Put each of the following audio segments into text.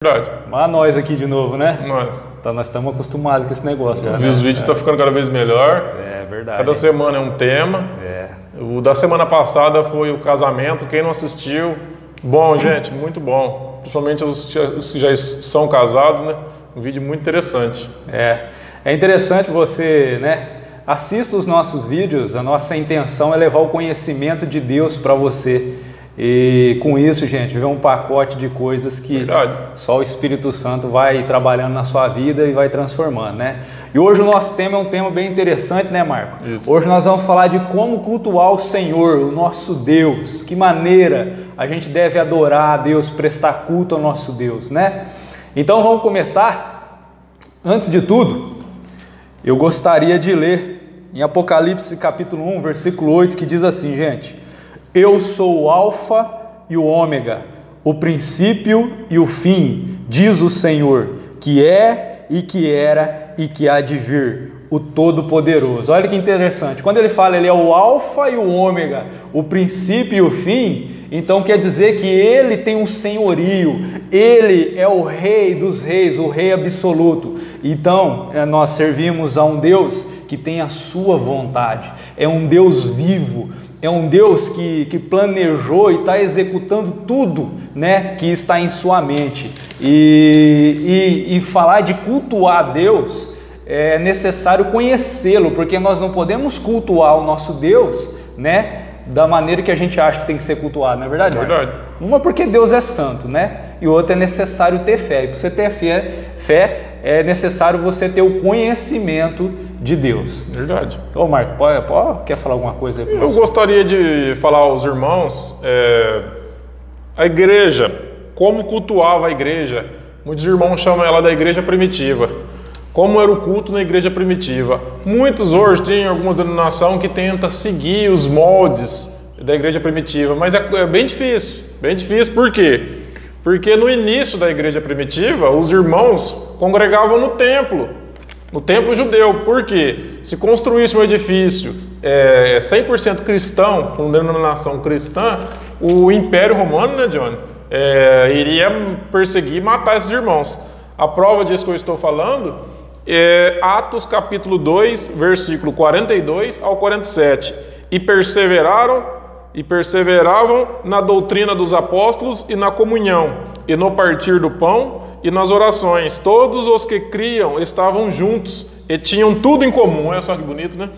Verdade. Mas nós aqui de novo, né? Nós. Então nós estamos acostumados com esse negócio já, Os vídeos estão ficando cada vez melhor. É verdade. Cada semana é um tema. O da semana passada foi o casamento. Quem não assistiu, bom, gente, muito bom. Principalmente os que já são casados, né? Um vídeo muito interessante. É interessante você, né? Assista os nossos vídeos. A nossa intenção é levar o conhecimento de Deus para você. E com isso, gente, vem um pacote de coisas que só o Espírito Santo vai trabalhando na sua vida e vai transformando, né? E hoje o nosso tema é um tema bem interessante, né, Marco? Isso. Hoje nós vamos falar de como cultuar o Senhor, o nosso Deus. Que maneira a gente deve adorar a Deus, prestar culto ao nosso Deus, né? Então vamos começar. Antes de tudo, eu gostaria de ler em Apocalipse capítulo 1, versículo 8, que diz assim, gente: Eu sou o Alfa e o Ômega, o princípio e o fim, diz o Senhor, que é e que era e que há de vir, o Todo-Poderoso. Olha que interessante, quando ele fala ele é o Alfa e o Ômega, o princípio e o fim, então quer dizer que ele tem um senhorio, ele é o Rei dos Reis, o Rei absoluto. Então nós servimos a um Deus que tem a sua vontade, é um Deus vivo, é um Deus que planejou e está executando tudo, né, que está em sua mente. E falar de cultuar a Deus é necessário conhecê-lo, porque nós não podemos cultuar o nosso Deus, né, da maneira que a gente acha que tem que ser cultuado, não é verdade? Verdade. Uma porque Deus é santo, né? E outra é necessário ter fé. E para você ter fé é necessário você ter o conhecimento de Deus. Verdade. Ô Marco, quer falar alguma coisa aí? Eu gostaria de falar aos irmãos, a igreja, como cultuava a igreja. Muitos irmãos chamam ela da igreja primitiva. Como era o culto na igreja primitiva. Muitos hoje têm algumas denominações que tentam seguir os moldes da igreja primitiva, mas é bem difícil. Bem difícil, por quê? Porque no início da igreja primitiva, os irmãos congregavam no templo judeu. Por quê? Se construísse um edifício 100% cristão, com denominação cristã, o Império Romano, né, Johnny, iria perseguir e matar esses irmãos. A prova disso que eu estou falando é Atos capítulo 2, versículo 42 ao 47. E perseveravam na doutrina dos apóstolos e na comunhão, e no partir do pão e nas orações. Todos os que criam estavam juntos e tinham tudo em comum. Olha só que bonito, né?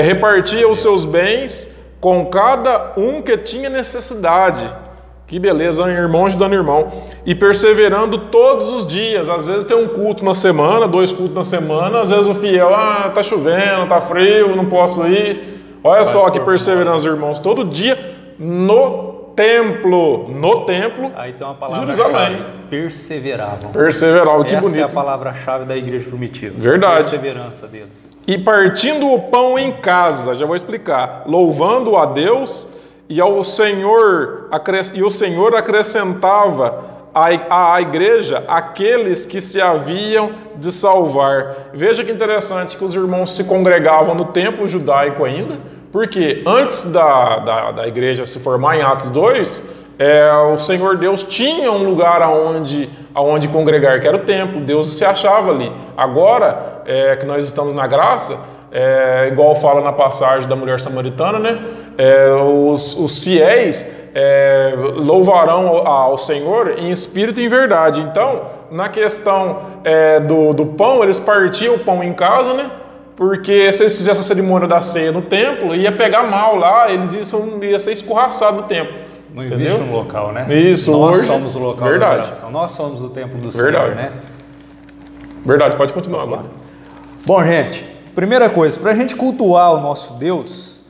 Repartiam os seus bens com cada um que tinha necessidade. Que beleza, irmão ajudando irmão. E perseverando todos os dias. Às vezes tem um culto na semana, 2 cultos na semana. Às vezes o fiel, tá chovendo, tá frio, não posso ir. Olha só que perseverança, irmãos. Todo dia no templo. Aí tem uma palavra-chave. Perseveravam, que bonito. Essa é a palavra-chave da igreja primitiva. Verdade. Perseverança deles. E partindo o pão em casa, já vou explicar. Louvando a Deus e o Senhor acrescentava à igreja aqueles que se haviam de salvar. Veja que interessante que os irmãos se congregavam no templo judaico ainda, porque antes da igreja se formar em Atos 2, o Senhor Deus tinha um lugar aonde congregar, que era o templo. Deus se achava ali. Agora que nós estamos na graça, igual fala na passagem da mulher samaritana, né? Os fiéis louvarão ao Senhor em espírito e em verdade. Então, na questão do pão, eles partiam o pão em casa, né? Porque se eles fizessem a cerimônia da ceia no templo, ia pegar mal lá, eles iam ser escorraçados do templo. Não existe um local, né? Isso, nós hoje, somos o local da adoração. Nós somos o templo do Senhor, né? Verdade, pode continuar agora. Bom, gente, primeira coisa, para a gente cultuar o nosso Deus,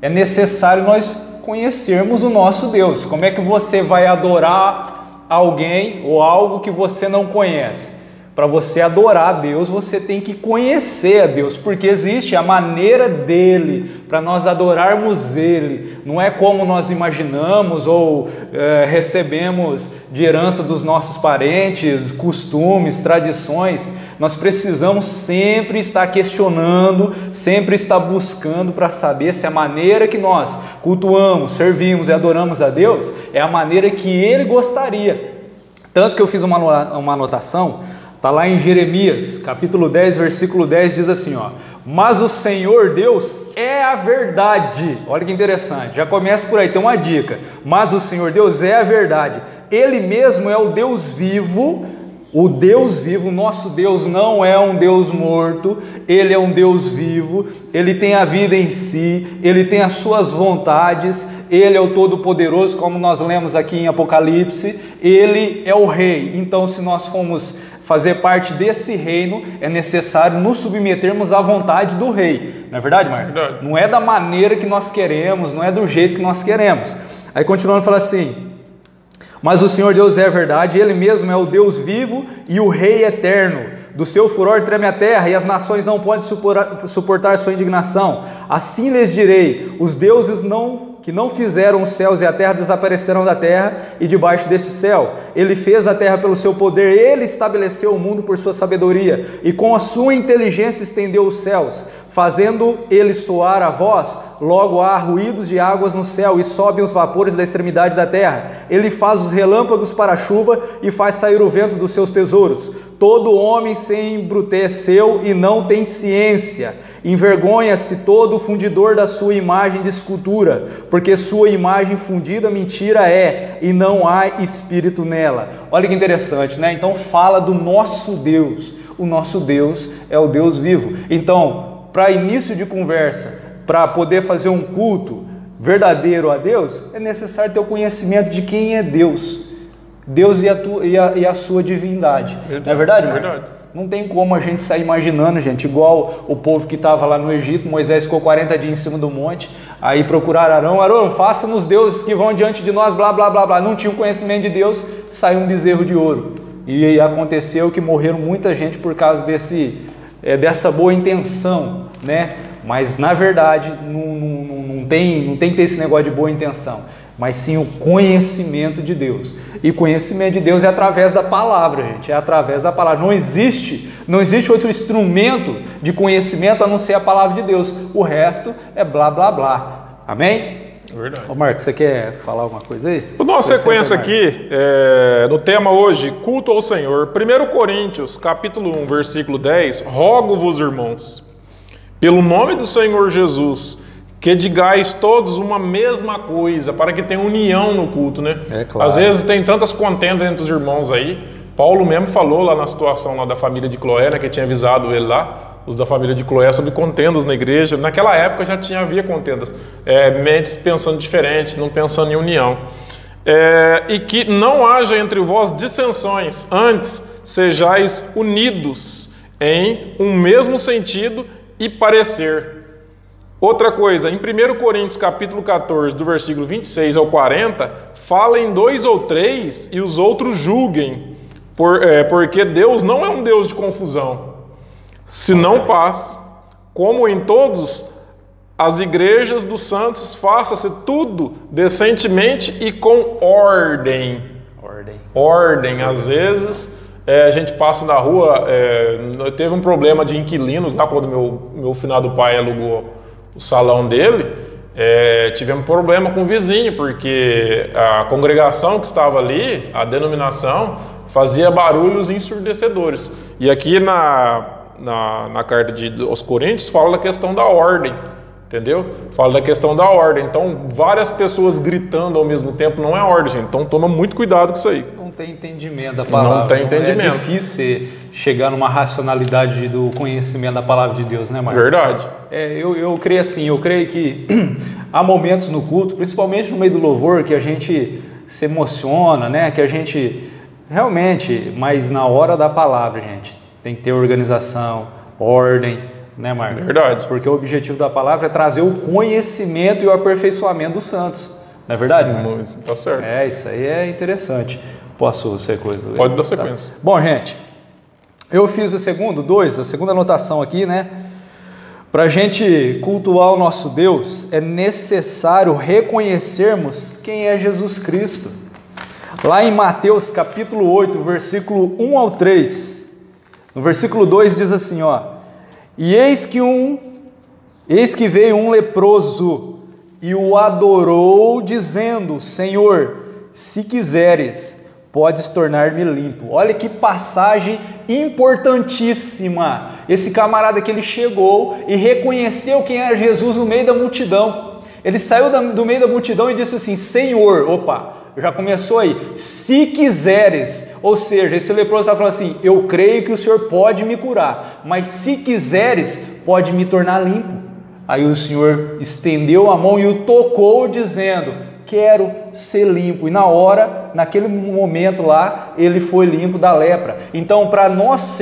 é necessário nós conhecermos o nosso Deus. Como é que você vai adorar alguém ou algo que você não conhece? Para você adorar a Deus, você tem que conhecer a Deus, porque existe a maneira dele, para nós adorarmos ele. Não é como nós imaginamos ou recebemos de herança dos nossos parentes, costumes, tradições. Nós precisamos sempre estar questionando, sempre estar buscando para saber se a maneira que nós cultuamos, servimos e adoramos a Deus é a maneira que ele gostaria. Tanto que eu fiz uma anotação, está lá em Jeremias, capítulo 10, versículo 10, diz assim, ó: mas o Senhor Deus é a verdade. Olha que interessante, já começa por aí, tem uma dica. Mas o Senhor Deus é a verdade. Ele mesmo é o Deus vivo. O Deus vivo, nosso Deus não é um Deus morto, Ele é um Deus vivo, Ele tem a vida em si, Ele tem as suas vontades, Ele é o Todo-Poderoso, como nós lemos aqui em Apocalipse, Ele é o Rei. Então, se nós formos fazer parte desse reino, é necessário nos submetermos à vontade do Rei. Não é verdade, Marcos? Verdade. Não é da maneira que nós queremos, não é do jeito que nós queremos. Aí continuando, fala assim: mas o Senhor Deus é a verdade, Ele mesmo é o Deus vivo e o Rei eterno. Do seu furor treme a terra e as nações não podem suportar sua indignação. Assim lhes direi: os deuses que não fizeram os céus e a terra desaparecerão da terra e debaixo desse céu. Ele fez a terra pelo seu poder, Ele estabeleceu o mundo por sua sabedoria e com a sua inteligência estendeu os céus, fazendo Ele soar a voz. Logo há ruídos de águas no céu e sobem os vapores da extremidade da terra. Ele faz os relâmpagos para a chuva e faz sair o vento dos seus tesouros. Todo homem se embruteceu e não tem ciência. Envergonha-se todo o fundidor da sua imagem de escultura, porque sua imagem fundida mentira é, e não há espírito nela. Olha que interessante, né? Então fala do nosso Deus. O nosso Deus é o Deus vivo. Então, para início de conversa, para poder fazer um culto verdadeiro a Deus, é necessário ter o conhecimento de quem é Deus. Deus e a sua divindade. Verdade. Não é verdade, Marcos? Verdade. Não tem como a gente sair imaginando, gente, igual o povo que estava lá no Egito. Moisés ficou 40 dias em cima do monte, aí procuraram Arão: Arão, faça-nos deuses que vão diante de nós, blá, blá, blá, blá. Não tinha o conhecimento de Deus, saiu um bezerro de ouro. E aconteceu que morreram muita gente por causa dessa boa intenção, né? Mas na verdade não tem que ter esse negócio de boa intenção, mas sim o conhecimento de Deus. E conhecimento de Deus é através da palavra, gente, é através da palavra. Não existe outro instrumento de conhecimento a não ser a palavra de Deus. O resto é blá, blá, blá. Amém? Verdade. Ô Marcos, você quer falar alguma coisa aí? Vou dar uma sequência aqui, no tema hoje, culto ao Senhor. 1 Coríntios, capítulo 1, versículo 10, rogo-vos, irmãos, pelo nome do Senhor Jesus, que digais todos uma mesma coisa, para que tenha união no culto, né? É claro. Às vezes tem tantas contendas entre os irmãos aí. Paulo mesmo falou lá na situação lá da família de Cloé, né, que tinha avisado ele lá, os da família de Cloé, sobre contendas na igreja. Naquela época já havia contendas, mentes pensando diferente, não pensando em união. E que não haja entre vós dissensões, antes sejais unidos em um mesmo sentido e parecer. Outra coisa, em 1 Coríntios capítulo 14, do versículo 26 ao 40, fala em 2 ou 3 e os outros julguem, porque Deus não é um Deus de confusão, senão paz. Como em todas as igrejas dos santos, faça-se tudo decentemente e com ordem. Ordem. Às vezes a gente passa na rua, teve um problema de inquilinos lá quando meu finado pai alugou o salão dele. Tivemos problema com o vizinho, porque a congregação que estava ali, a denominação, fazia barulhos ensurdecedores. E aqui na carta aos Coríntios fala da questão da ordem, entendeu? Fala da questão da ordem. Então, várias pessoas gritando ao mesmo tempo não é ordem, gente. Então, toma muito cuidado com isso aí. Não tem entendimento da palavra. Não tem entendimento. É difícil chegar numa racionalidade do conhecimento da palavra de Deus, né, Marcos? Verdade. Eu creio assim, eu creio que há momentos no culto, principalmente no meio do louvor, que a gente se emociona, né? Que a gente realmente, mas na hora da palavra, gente, tem que ter organização, ordem, né, Marcos? Verdade. Porque o objetivo da palavra é trazer o conhecimento e o aperfeiçoamento dos santos. Não é verdade, Marcos? Tá certo. Isso aí é interessante. Posso ser coisa? Pode dar sequência. Tá. Bom, gente, eu fiz a segunda anotação aqui, né? Para a gente cultuar o nosso Deus, é necessário reconhecermos quem é Jesus Cristo. Lá em Mateus capítulo 8, versículo 1 ao 3, no versículo 2 diz assim, ó: e eis que veio um leproso e o adorou, dizendo: Senhor, se quiseres, podes tornar-me limpo. Olha que passagem importantíssima. Esse camarada que ele chegou e reconheceu quem era Jesus no meio da multidão. Ele saiu do meio da multidão e disse assim: Senhor, opa, já começou aí, se quiseres. Ou seja, esse leproso está falando assim: eu creio que o Senhor pode me curar, mas se quiseres, pode me tornar limpo. Aí o Senhor estendeu a mão e o tocou, dizendo: quero ser limpo. E na hora, naquele momento lá, ele foi limpo da lepra. Então, para nós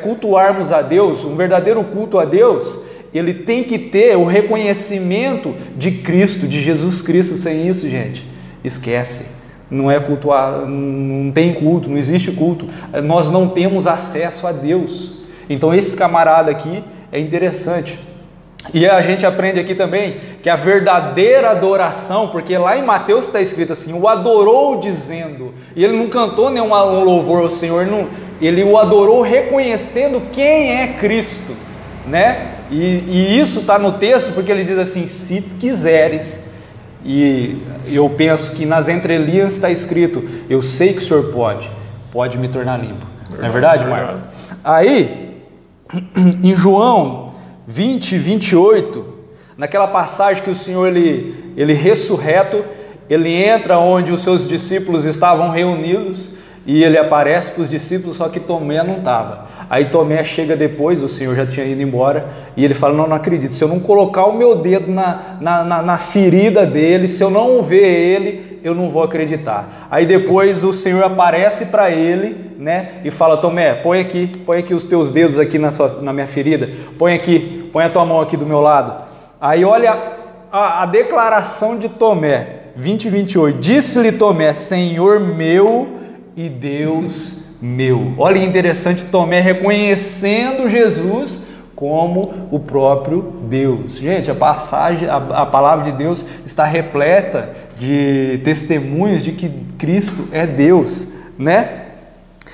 cultuarmos a Deus, um verdadeiro culto a Deus, ele tem que ter o reconhecimento de Cristo, de Jesus Cristo. Sem isso, gente, esquece. Não é cultuar, não tem culto, não existe culto. Nós não temos acesso a Deus. Então, esse camarada aqui é interessante. E a gente aprende aqui também que a verdadeira adoração, porque lá em Mateus está escrito assim: o adorou dizendo, e ele não cantou nenhum louvor ao Senhor, ele o adorou reconhecendo quem é Cristo, né? E isso está no texto porque ele diz assim: se quiseres. E eu penso que nas entrelinhas está escrito: eu sei que o Senhor pode me tornar limpo. Não é verdade, Marco? Aí, em João 20, 28, naquela passagem que o Senhor, ele ressurreto, ele entra onde os seus discípulos estavam reunidos e ele aparece para os discípulos, só que Tomé não estava. Aí Tomé chega depois, o Senhor já tinha ido embora, e ele fala: não acredito, se eu não colocar o meu dedo na ferida dele, se eu não ver ele, eu não vou acreditar. Aí depois o Senhor aparece para ele, né, e fala: Tomé, põe aqui os teus dedos aqui na minha ferida, põe a tua mão aqui do meu lado. Aí olha a declaração de Tomé, 20 e 28, disse-lhe Tomé: Senhor meu e Deus meu. Olha que interessante, Tomé reconhecendo Jesus como o próprio Deus. Gente, a passagem, a palavra de Deus está repleta de testemunhos de que Cristo é Deus, né?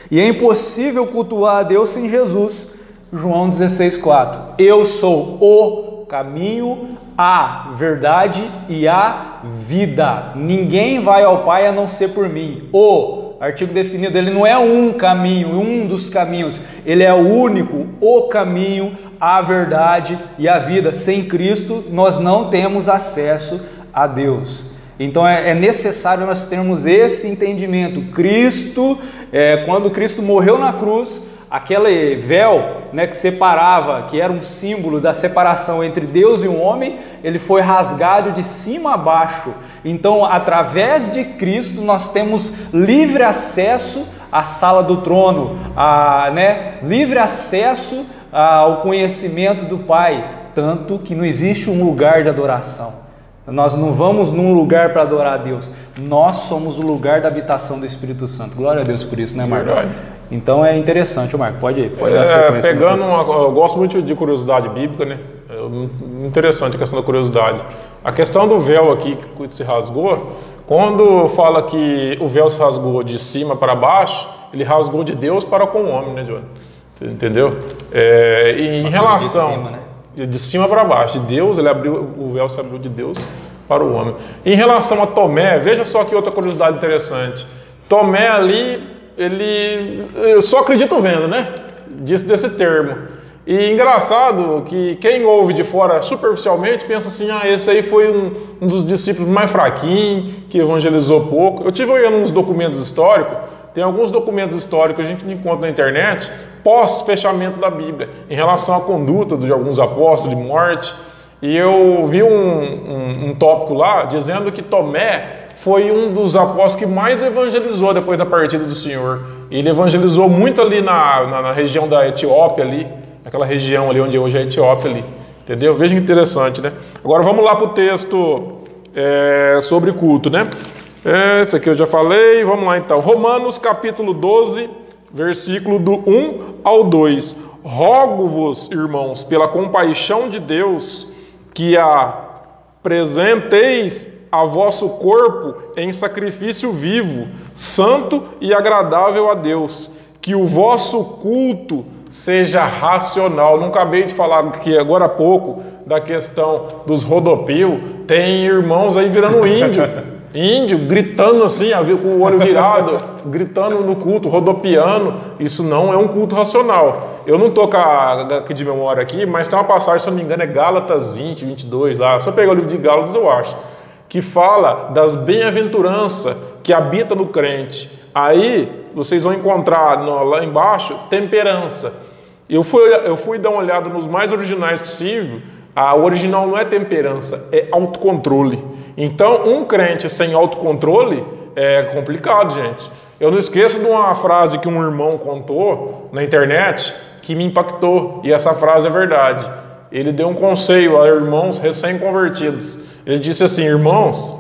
E é impossível cultuar a Deus sem Jesus. João 16,4. Eu sou o caminho, a verdade e a vida. Ninguém vai ao Pai a não ser por mim. O artigo definido, ele não é um caminho, um dos caminhos, ele é o único, o caminho, a verdade e a vida. Sem Cristo, nós não temos acesso a Deus. Então é necessário nós termos esse entendimento. Cristo, quando Cristo morreu na cruz, aquele véu, né, que separava, que era um símbolo da separação entre Deus e o homem, ele foi rasgado de cima a baixo. Então, através de Cristo, nós temos livre acesso à sala do trono, livre acesso ao conhecimento do Pai, tanto que não existe um lugar de adoração. Nós não vamos num lugar para adorar a Deus, nós somos o lugar da habitação do Espírito Santo. Glória a Deus por isso, né, Marco? Então é interessante, Marco, pode dar sequência. Eu gosto muito de curiosidade bíblica, né? Interessante a questão da curiosidade. A questão do véu aqui que se rasgou, quando fala que o véu se rasgou de cima para baixo, ele rasgou de Deus para com o homem, né, Johnny? Entendeu? Em relação de cima para baixo, de Deus, o véu se abriu de Deus para o homem. Em relação a Tomé, veja só que outra curiosidade interessante. Tomé ali, eu só acredito vendo, né? Desse termo. E engraçado que quem ouve de fora superficialmente pensa assim: esse aí foi um dos discípulos mais fraquinhos, que evangelizou pouco. Eu tive olhando uns documentos históricos, tem alguns documentos históricos que a gente encontra na internet, pós-fechamento da Bíblia, em relação à conduta de alguns apóstolos, de morte. E eu vi um tópico lá dizendo que Tomé foi um dos apóstolos que mais evangelizou depois da partida do Senhor. Ele evangelizou muito ali na região da Etiópia, ali, naquela região ali onde hoje é a Etiópia ali. Entendeu? Veja que interessante, né? Agora vamos lá para o texto sobre culto, né? Esse aqui eu já falei, vamos lá então. Romanos capítulo 12, versículo do 1 ao 2. Rogo-vos, irmãos, pela compaixão de Deus, que apresenteis a vosso corpo em sacrifício vivo, santo e agradável a Deus, que o vosso culto seja racional. Não acabei de falar aqui agora há pouco da questão dos rodopios, tem irmãos aí virando índio, índio gritando assim, com o olho virado, gritando no culto, rodopiando. Isso não é um culto racional. Eu não estou aqui de memória aqui, mas tem uma passagem, se eu não me engano, é Gálatas 20, 22 lá. Só pegar o livro de Gálatas, eu acho, que fala das bem-aventuranças que habita no crente. Aí vocês vão encontrar lá embaixo temperança. Eu fui dar uma olhada nos mais originais possível. O original não é temperança, é autocontrole. Então, um crente sem autocontrole é complicado, gente. Eu não esqueço de uma frase que um irmão contou na internet que me impactou, e essa frase é verdade. Ele deu um conselho a irmãos recém-convertidos. Ele disse assim: irmãos,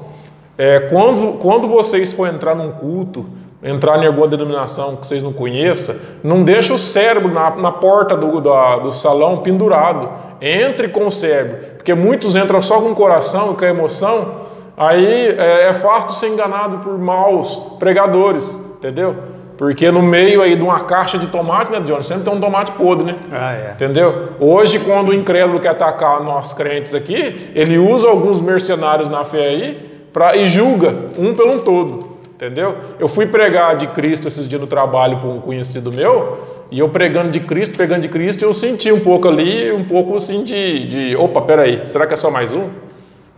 quando vocês for entrar num culto, entrar em alguma denominação que vocês não conheçam, não deixa o cérebro na porta do salão pendurado. Entre com o cérebro, porque muitos entram só com o coração e com a emoção. Aí é fácil de ser enganado por maus pregadores, entendeu? Porque no meio aí de uma caixa de tomate, né, Johnny? Sempre tem um tomate podre, né? Entendeu? Hoje, quando o incrédulo quer atacar nós crentes aqui, ele usa alguns mercenários na fé aí e julga um pelo todo. Entendeu? Eu fui pregar de Cristo esses dias no trabalho para um conhecido meu, e eu pregando de Cristo, eu senti um pouco ali, um pouco assim opa, peraí, será que é só mais um?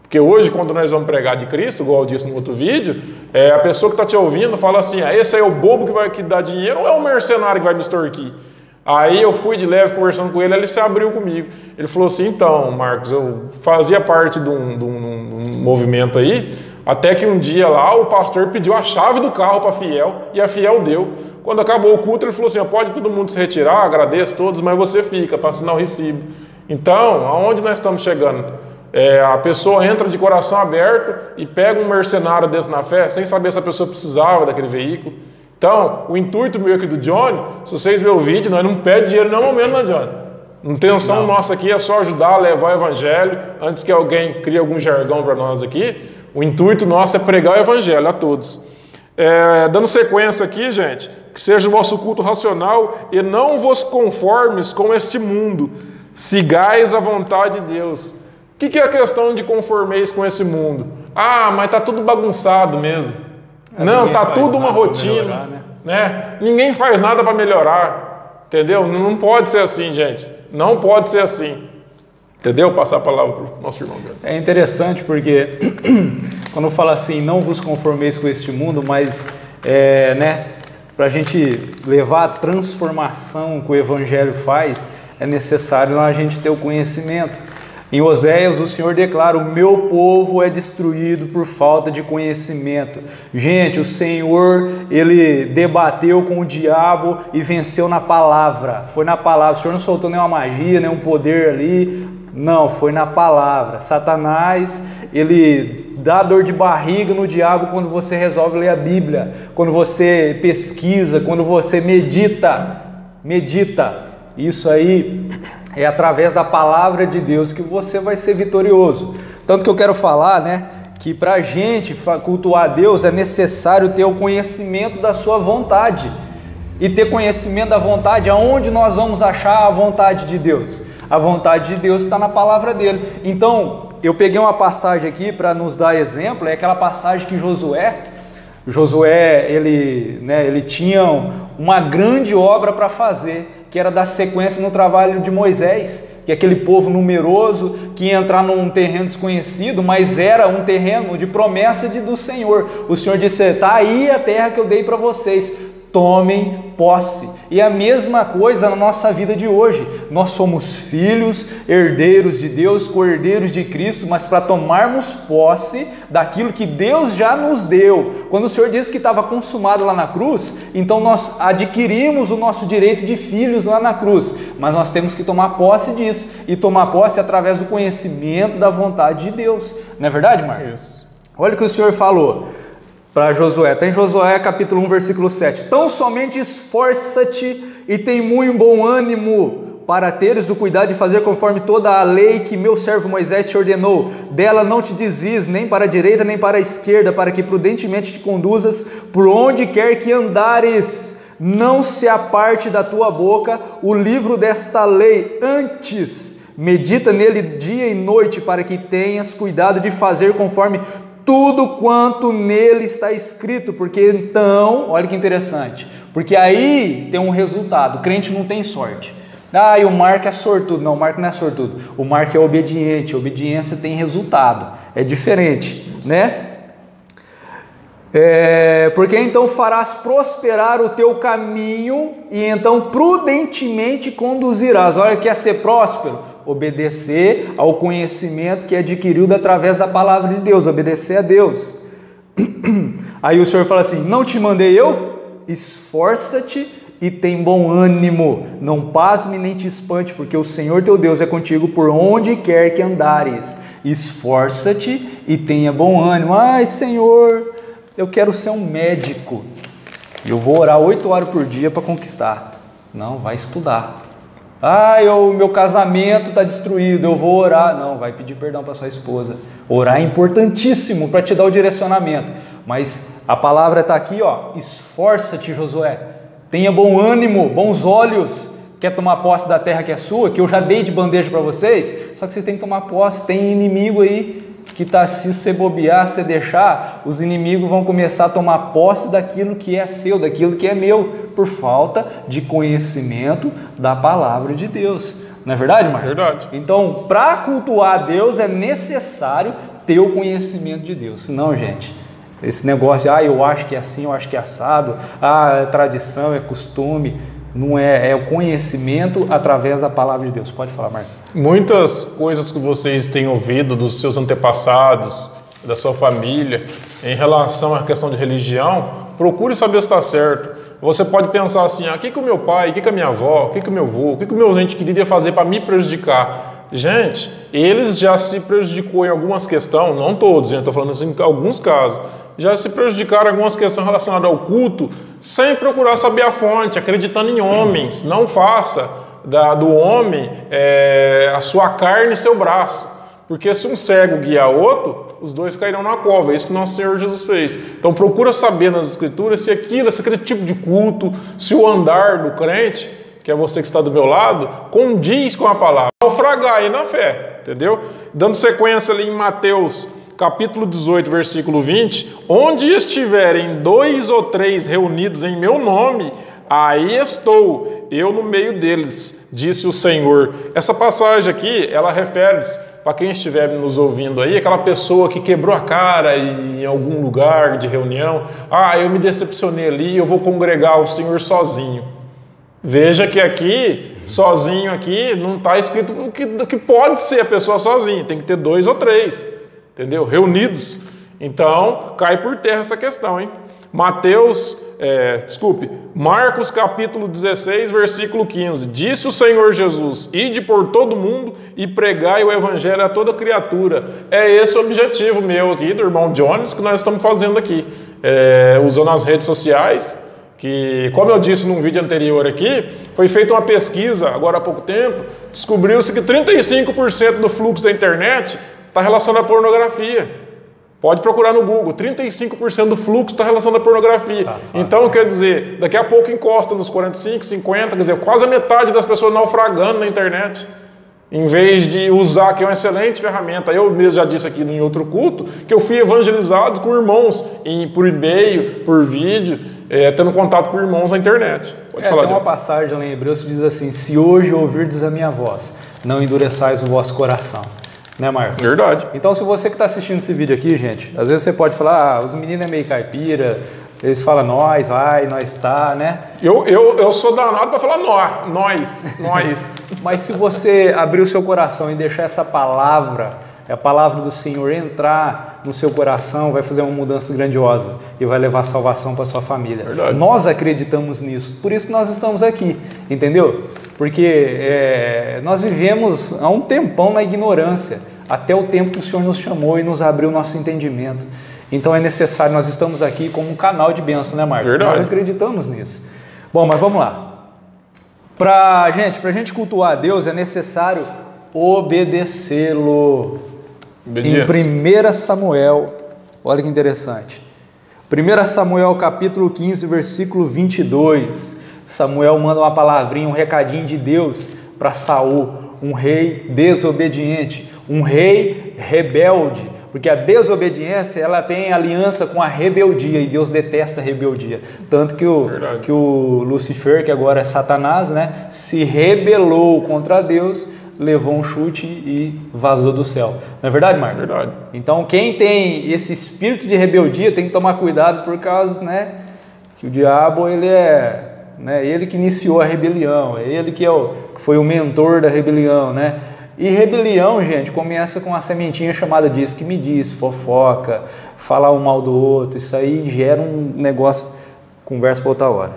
Porque hoje, quando nós vamos pregar de Cristo, igual eu disse no outro vídeo, a pessoa que está te ouvindo fala assim: esse aí é o bobo que dá dinheiro ou é o mercenário que vai me extorquir? Aí eu fui de leve conversando com ele, ele se abriu comigo. Ele falou assim: então, Marcos, eu fazia parte de um movimento aí, até que um dia lá o pastor pediu a chave do carro para a Fiel e a Fiel deu. Quando acabou o culto, ele falou assim: pode todo mundo se retirar, agradeço todos, mas você fica para assinar o recibo. Então, aonde nós estamos chegando? A pessoa entra de coração aberto e pega um mercenário desse na fé, sem saber se a pessoa precisava daquele veículo. Então, o intuito meu aqui do Johnny, se vocês verem o vídeo, nós não pedimos dinheiro em nenhum momento, né, Johnny? A intenção nossa aqui é só ajudar a levar o evangelho, antes que alguém crie algum jargão para nós aqui. O intuito nosso é pregar o evangelho a todos. Dando sequência aqui, gente, que seja o vosso culto racional e não vos conformes com este mundo, sigais a vontade de Deus. O que é a questão de conformeis com esse mundo? Mas tá tudo bagunçado mesmo. Não, tá tudo uma rotina, melhorar, né? Ninguém faz nada para melhorar, entendeu? Não pode ser assim, gente. Não pode ser assim. Entendeu? Passar a palavra para o nosso irmão. É interessante porque quando fala assim, não vos conformeis com este mundo, mas para a gente levar a transformação que o Evangelho faz, é necessário a gente ter o conhecimento. Em Oséias, o Senhor declara: o meu povo é destruído por falta de conhecimento. Gente, o Senhor, Ele debateu com o diabo e venceu na palavra. Foi na palavra. O Senhor não soltou nenhuma magia, nenhum poder ali. Não, foi na palavra. Satanás, ele dá dor de barriga no diabo quando você resolve ler a Bíblia, quando você pesquisa, quando você medita. Isso aí é através da palavra de Deus que você vai ser vitorioso. Tanto que eu quero falar, que para a gente cultuar a Deus é necessário ter o conhecimento da sua vontade. E ter conhecimento da vontade, aonde nós vamos achar a vontade de Deus? A vontade de Deus está na palavra dele. Então, eu peguei uma passagem aqui para nos dar exemplo, é aquela passagem que Josué, ele tinha uma grande obra para fazer, que era dar sequência no trabalho de Moisés, que é aquele povo numeroso que ia entrar num terreno desconhecido, mas era um terreno de promessa do Senhor. O Senhor disse: está aí a terra que eu dei para vocês, tomem posse. E a mesma coisa na nossa vida de hoje. Nós somos filhos, herdeiros de Deus, co-herdeiros de Cristo, mas para tomarmos posse daquilo que Deus já nos deu. Quando o Senhor disse que estava consumado lá na cruz, então nós adquirimos o nosso direito de filhos lá na cruz, mas nós temos que tomar posse disso, e tomar posse através do conhecimento da vontade de Deus. Não é verdade, Marcos? Isso. Olha o que o Senhor falou para Josué, está em Josué capítulo 1, versículo 7. Tão somente esforça-te e tem muito bom ânimo para teres o cuidado de fazer conforme toda a lei que meu servo Moisés te ordenou. Dela não te desvies nem para a direita nem para a esquerda, para que prudentemente te conduzas por onde quer que andares. Não se aparte da tua boca o livro desta lei, antes medita nele dia e noite, para que tenhas cuidado de fazer conforme tudo quanto nele está escrito, porque então, olha que interessante, porque aí tem um resultado. O crente não tem sorte. Ah, e o Marco é sortudo. Não, o Marco não é sortudo. O Marco é obediente. A obediência tem resultado. É diferente, né? Porque então farás prosperar o teu caminho e então prudentemente conduzirás. Olha, quer ser próspero? Obedecer ao conhecimento que adquiriu através da palavra de Deus, obedecer a Deus. Aí o Senhor fala assim: não te mandei eu? Esforça-te e tem bom ânimo, não pasme nem te espante, porque o Senhor teu Deus é contigo por onde quer que andares. Esforça-te e tenha bom ânimo. Ai, Senhor, eu quero ser um médico, eu vou orar 8 horas por dia para conquistar. Não, vai estudar. Ai, o meu casamento está destruído, eu vou orar. Não, vai pedir perdão para sua esposa. Orar é importantíssimo para te dar o direcionamento. Mas a palavra está aqui, ó. Esforça-te, Josué. Tenha bom ânimo, bons olhos. Quer tomar posse da terra que é sua, que eu já dei de bandeja para vocês? Só que vocês têm que tomar posse. Tem inimigo aí que está, se você bobear, se deixar, os inimigos vão começar a tomar posse daquilo que é seu, daquilo que é meu, por falta de conhecimento da palavra de Deus. Não é verdade, Marcos? Verdade. Então, para cultuar a Deus é necessário ter o conhecimento de Deus. Senão, gente, esse negócio, eu acho que é assim, eu acho que é assado, é tradição, é costume, não é, é o conhecimento através da palavra de Deus. Pode falar, Marcos. Muitas coisas que vocês têm ouvido dos seus antepassados, da sua família, em relação à questão de religião, procure saber se está certo. Você pode pensar assim: o que o meu pai, o que a minha avó, o que o meu avô, o que o meu ente querido ia fazer para me prejudicar? Gente, eles já se prejudicou em algumas questões, não todos, estou falando assim, em alguns casos, já se prejudicaram em algumas questões relacionadas ao culto, sem procurar saber a fonte, acreditando em homens. Não faça do homem a sua carne e seu braço, porque se um cego guiar outro, os dois cairão na cova. É isso que nosso Senhor Jesus fez. Então procura saber nas Escrituras se aquele tipo de culto, se o andar do crente, que é você que está do meu lado, condiz com a palavra. Naufragar aí na fé, entendeu? Dando sequência ali em Mateus capítulo 18, versículo 20, onde estiverem 2 ou 3 reunidos em meu nome, aí estou, eu no meio deles, disse o Senhor. Essa passagem aqui, ela refere-se, para quem estiver nos ouvindo aí, aquela pessoa que quebrou a cara em algum lugar de reunião. Eu me decepcionei ali, eu vou congregar o Senhor sozinho. Veja que aqui, sozinho aqui, não está escrito que pode ser a pessoa sozinha, tem que ter 2 ou 3, entendeu? Reunidos. Então, cai por terra essa questão, hein? Marcos capítulo 16, versículo 15. Disse o Senhor Jesus: ide por todo mundo e pregai o evangelho a toda criatura. É esse o objetivo meu aqui, do irmão Jones, que nós estamos fazendo aqui, usando as redes sociais, que, como eu disse num vídeo anterior aqui, foi feita uma pesquisa agora há pouco tempo, descobriu-se que 35% do fluxo da internet está relacionado à pornografia. Pode procurar no Google, 35% do fluxo está relacionado à pornografia. Então, quer dizer, daqui a pouco encosta nos 45, 50, quer dizer, quase a metade das pessoas naufragando na internet, em vez de usar, que é uma excelente ferramenta. Eu mesmo já disse aqui em outro culto, que eu fui evangelizado com irmãos, por e-mail, por vídeo, tendo contato com irmãos na internet. Pode falar, tem uma passagem lá em Hebreus que diz assim: se hoje ouvirdes a minha voz, não endureçais o vosso coração. Né, Marcos? Verdade. Então, se você que está assistindo esse vídeo aqui, gente, às vezes você pode falar: os meninos é meio caipira, eles falam nós, tá, né? Eu sou danado para falar nós. Mas se você abrir o seu coração e deixar essa palavra, a palavra do Senhor entrar no seu coração, vai fazer uma mudança grandiosa e vai levar salvação para sua família. Verdade. Nós acreditamos nisso, por isso nós estamos aqui, entendeu? Porque nós vivemos há um tempão na ignorância, até o tempo que o Senhor nos chamou e nos abriu o nosso entendimento. Então é necessário, nós estamos aqui como um canal de bênção, né, Marcos? Verdade. Nós acreditamos nisso. Bom, mas vamos lá. Pra gente cultuar a Deus é necessário obedecê-lo. Em 1 Samuel, olha que interessante. 1 Samuel capítulo 15, versículo 22. Samuel manda uma palavrinha, um recadinho de Deus para Saul, um rei desobediente, um rei rebelde, porque a desobediência ela tem aliança com a rebeldia e Deus detesta a rebeldia. Tanto que o Lucifer, que agora é Satanás, né, se rebelou contra Deus, levou um chute e vazou do céu. Não é verdade, Marcos? Verdade. Então quem tem esse espírito de rebeldia tem que tomar cuidado por causa, né, que o diabo ele é, né, ele que iniciou a rebelião, é ele que foi o mentor da rebelião, né? E rebelião, gente, começa com uma sementinha chamada diz que me diz, fofoca, falar um mal do outro, isso aí gera um negócio, conversa para outra hora.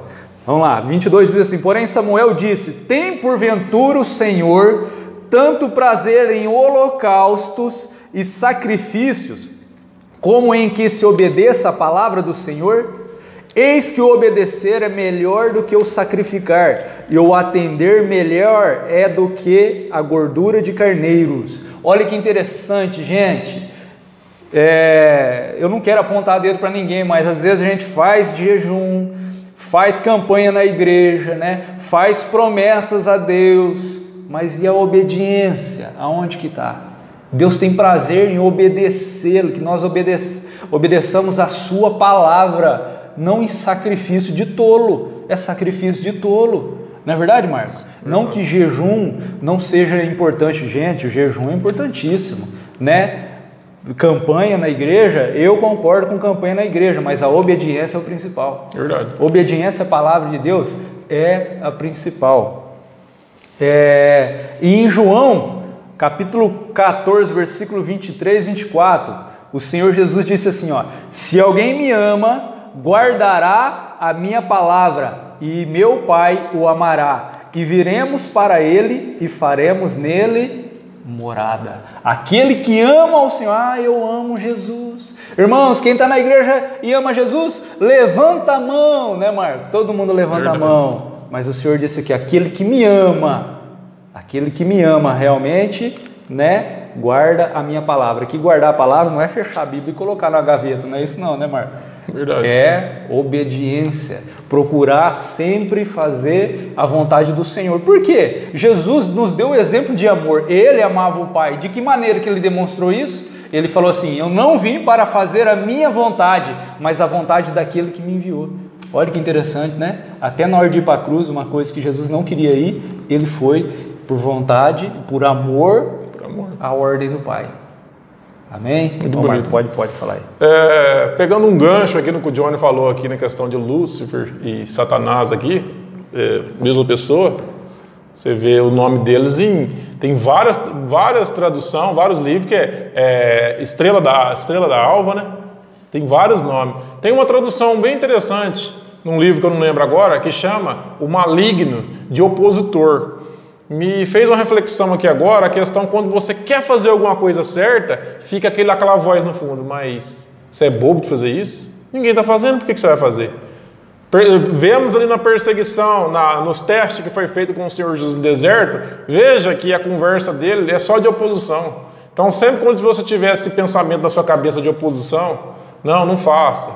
Vamos lá, 22 diz assim: porém Samuel disse, tem porventura o Senhor tanto prazer em holocaustos e sacrifícios, como em que se obedeça a palavra do Senhor? Eis que o obedecer é melhor do que o sacrificar, e o atender melhor é do que a gordura de carneiros. Olha que interessante, gente. Eu não quero apontar dedo para ninguém, mas às vezes a gente faz jejum, faz campanha na igreja, né? Faz promessas a Deus, mas e a obediência? Aonde que está? Deus tem prazer em obedecê-lo, que nós obedeçamos a sua palavra, não em sacrifício de tolo. É sacrifício de tolo, não é verdade, Marcos? Não que jejum não seja importante, gente, o jejum é importantíssimo, né? Campanha na igreja, eu concordo com campanha na igreja, mas a obediência é o principal. Verdade. Obediência à palavra de Deus é a principal. E em João, capítulo 14, versículo 23 e 24, o Senhor Jesus disse assim, ó: se alguém me ama, guardará a minha palavra, e meu Pai o amará, e viremos para ele e faremos nele morada. Aquele que ama o Senhor, eu amo Jesus. Irmãos, quem está na igreja e ama Jesus, levanta a mão, né, Marco? Todo mundo levanta a mão. Mas o Senhor disse aqui, aquele que me ama realmente, né, guarda a minha palavra. Que guardar a palavra não é fechar a Bíblia e colocar na gaveta, não é isso não, né, Marco? Verdade. É obediência, procurar sempre fazer a vontade do Senhor. Por quê? Jesus nos deu o exemplo de amor, ele amava o Pai. De que maneira que ele demonstrou isso? Ele falou assim, eu não vim para fazer a minha vontade, mas a vontade daquele que me enviou. Olha que interessante, né? Até na hora de ir para a cruz, uma coisa que Jesus não queria ir, ele foi por vontade, por amor, à ordem do Pai. Amém? Muito bonito. Pode falar aí. Pegando um gancho aqui no que o Johnny falou aqui na questão de Lúcifer e Satanás aqui, mesma pessoa, você vê o nome deles tem várias traduções, vários livros, que é Estrela da Alva, né? Tem vários nomes. Tem uma tradução bem interessante, num livro que eu não lembro agora, que chama O Maligno de Opositor. Me fez uma reflexão aqui agora, a questão quando você quer fazer alguma coisa certa, fica aquela voz no fundo, mas você é bobo de fazer isso? Ninguém está fazendo, por que você vai fazer? Vemos ali na perseguição, nos testes que foi feito com o Senhor Jesus no deserto, veja que a conversa dele é só de oposição. Então sempre quando você tiver esse pensamento na sua cabeça de oposição, não faça.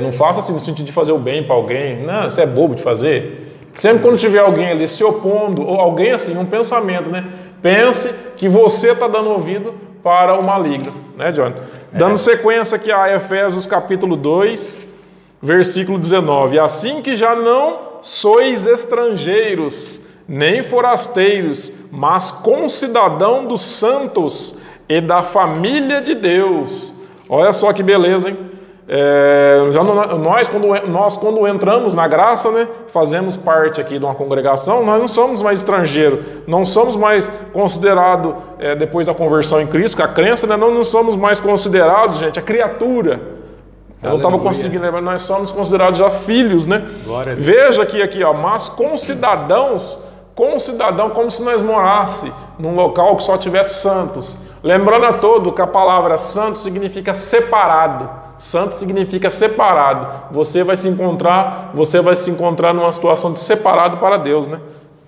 Não faça assim no sentido de fazer o bem para alguém, não, você é bobo de fazer. Sempre quando tiver alguém ali se opondo, ou alguém assim, um pensamento, né? Pense que você está dando ouvido para o maligno, né, Johnny? Dando sequência aqui a Efésios capítulo 2, versículo 19. Assim que já não sois estrangeiros, nem forasteiros, mas concidadão dos santos e da família de Deus. Olha só que beleza, hein? Nós quando entramos na graça, né, fazemos parte aqui de uma congregação, nós não somos mais estrangeiros, não somos mais considerados, depois da conversão em Cristo, com a crença, né, não somos mais considerados, gente, a criatura. Eu não estava conseguindo lembrar, nós somos considerados já filhos, né? Glória a Deus. Veja aqui, ó, mas concidadãos, como se nós morássemos num local que só tivesse santos. Lembrando a todo que a palavra santo significa separado. Santo significa separado. Você vai se encontrar numa situação de separado para Deus, né?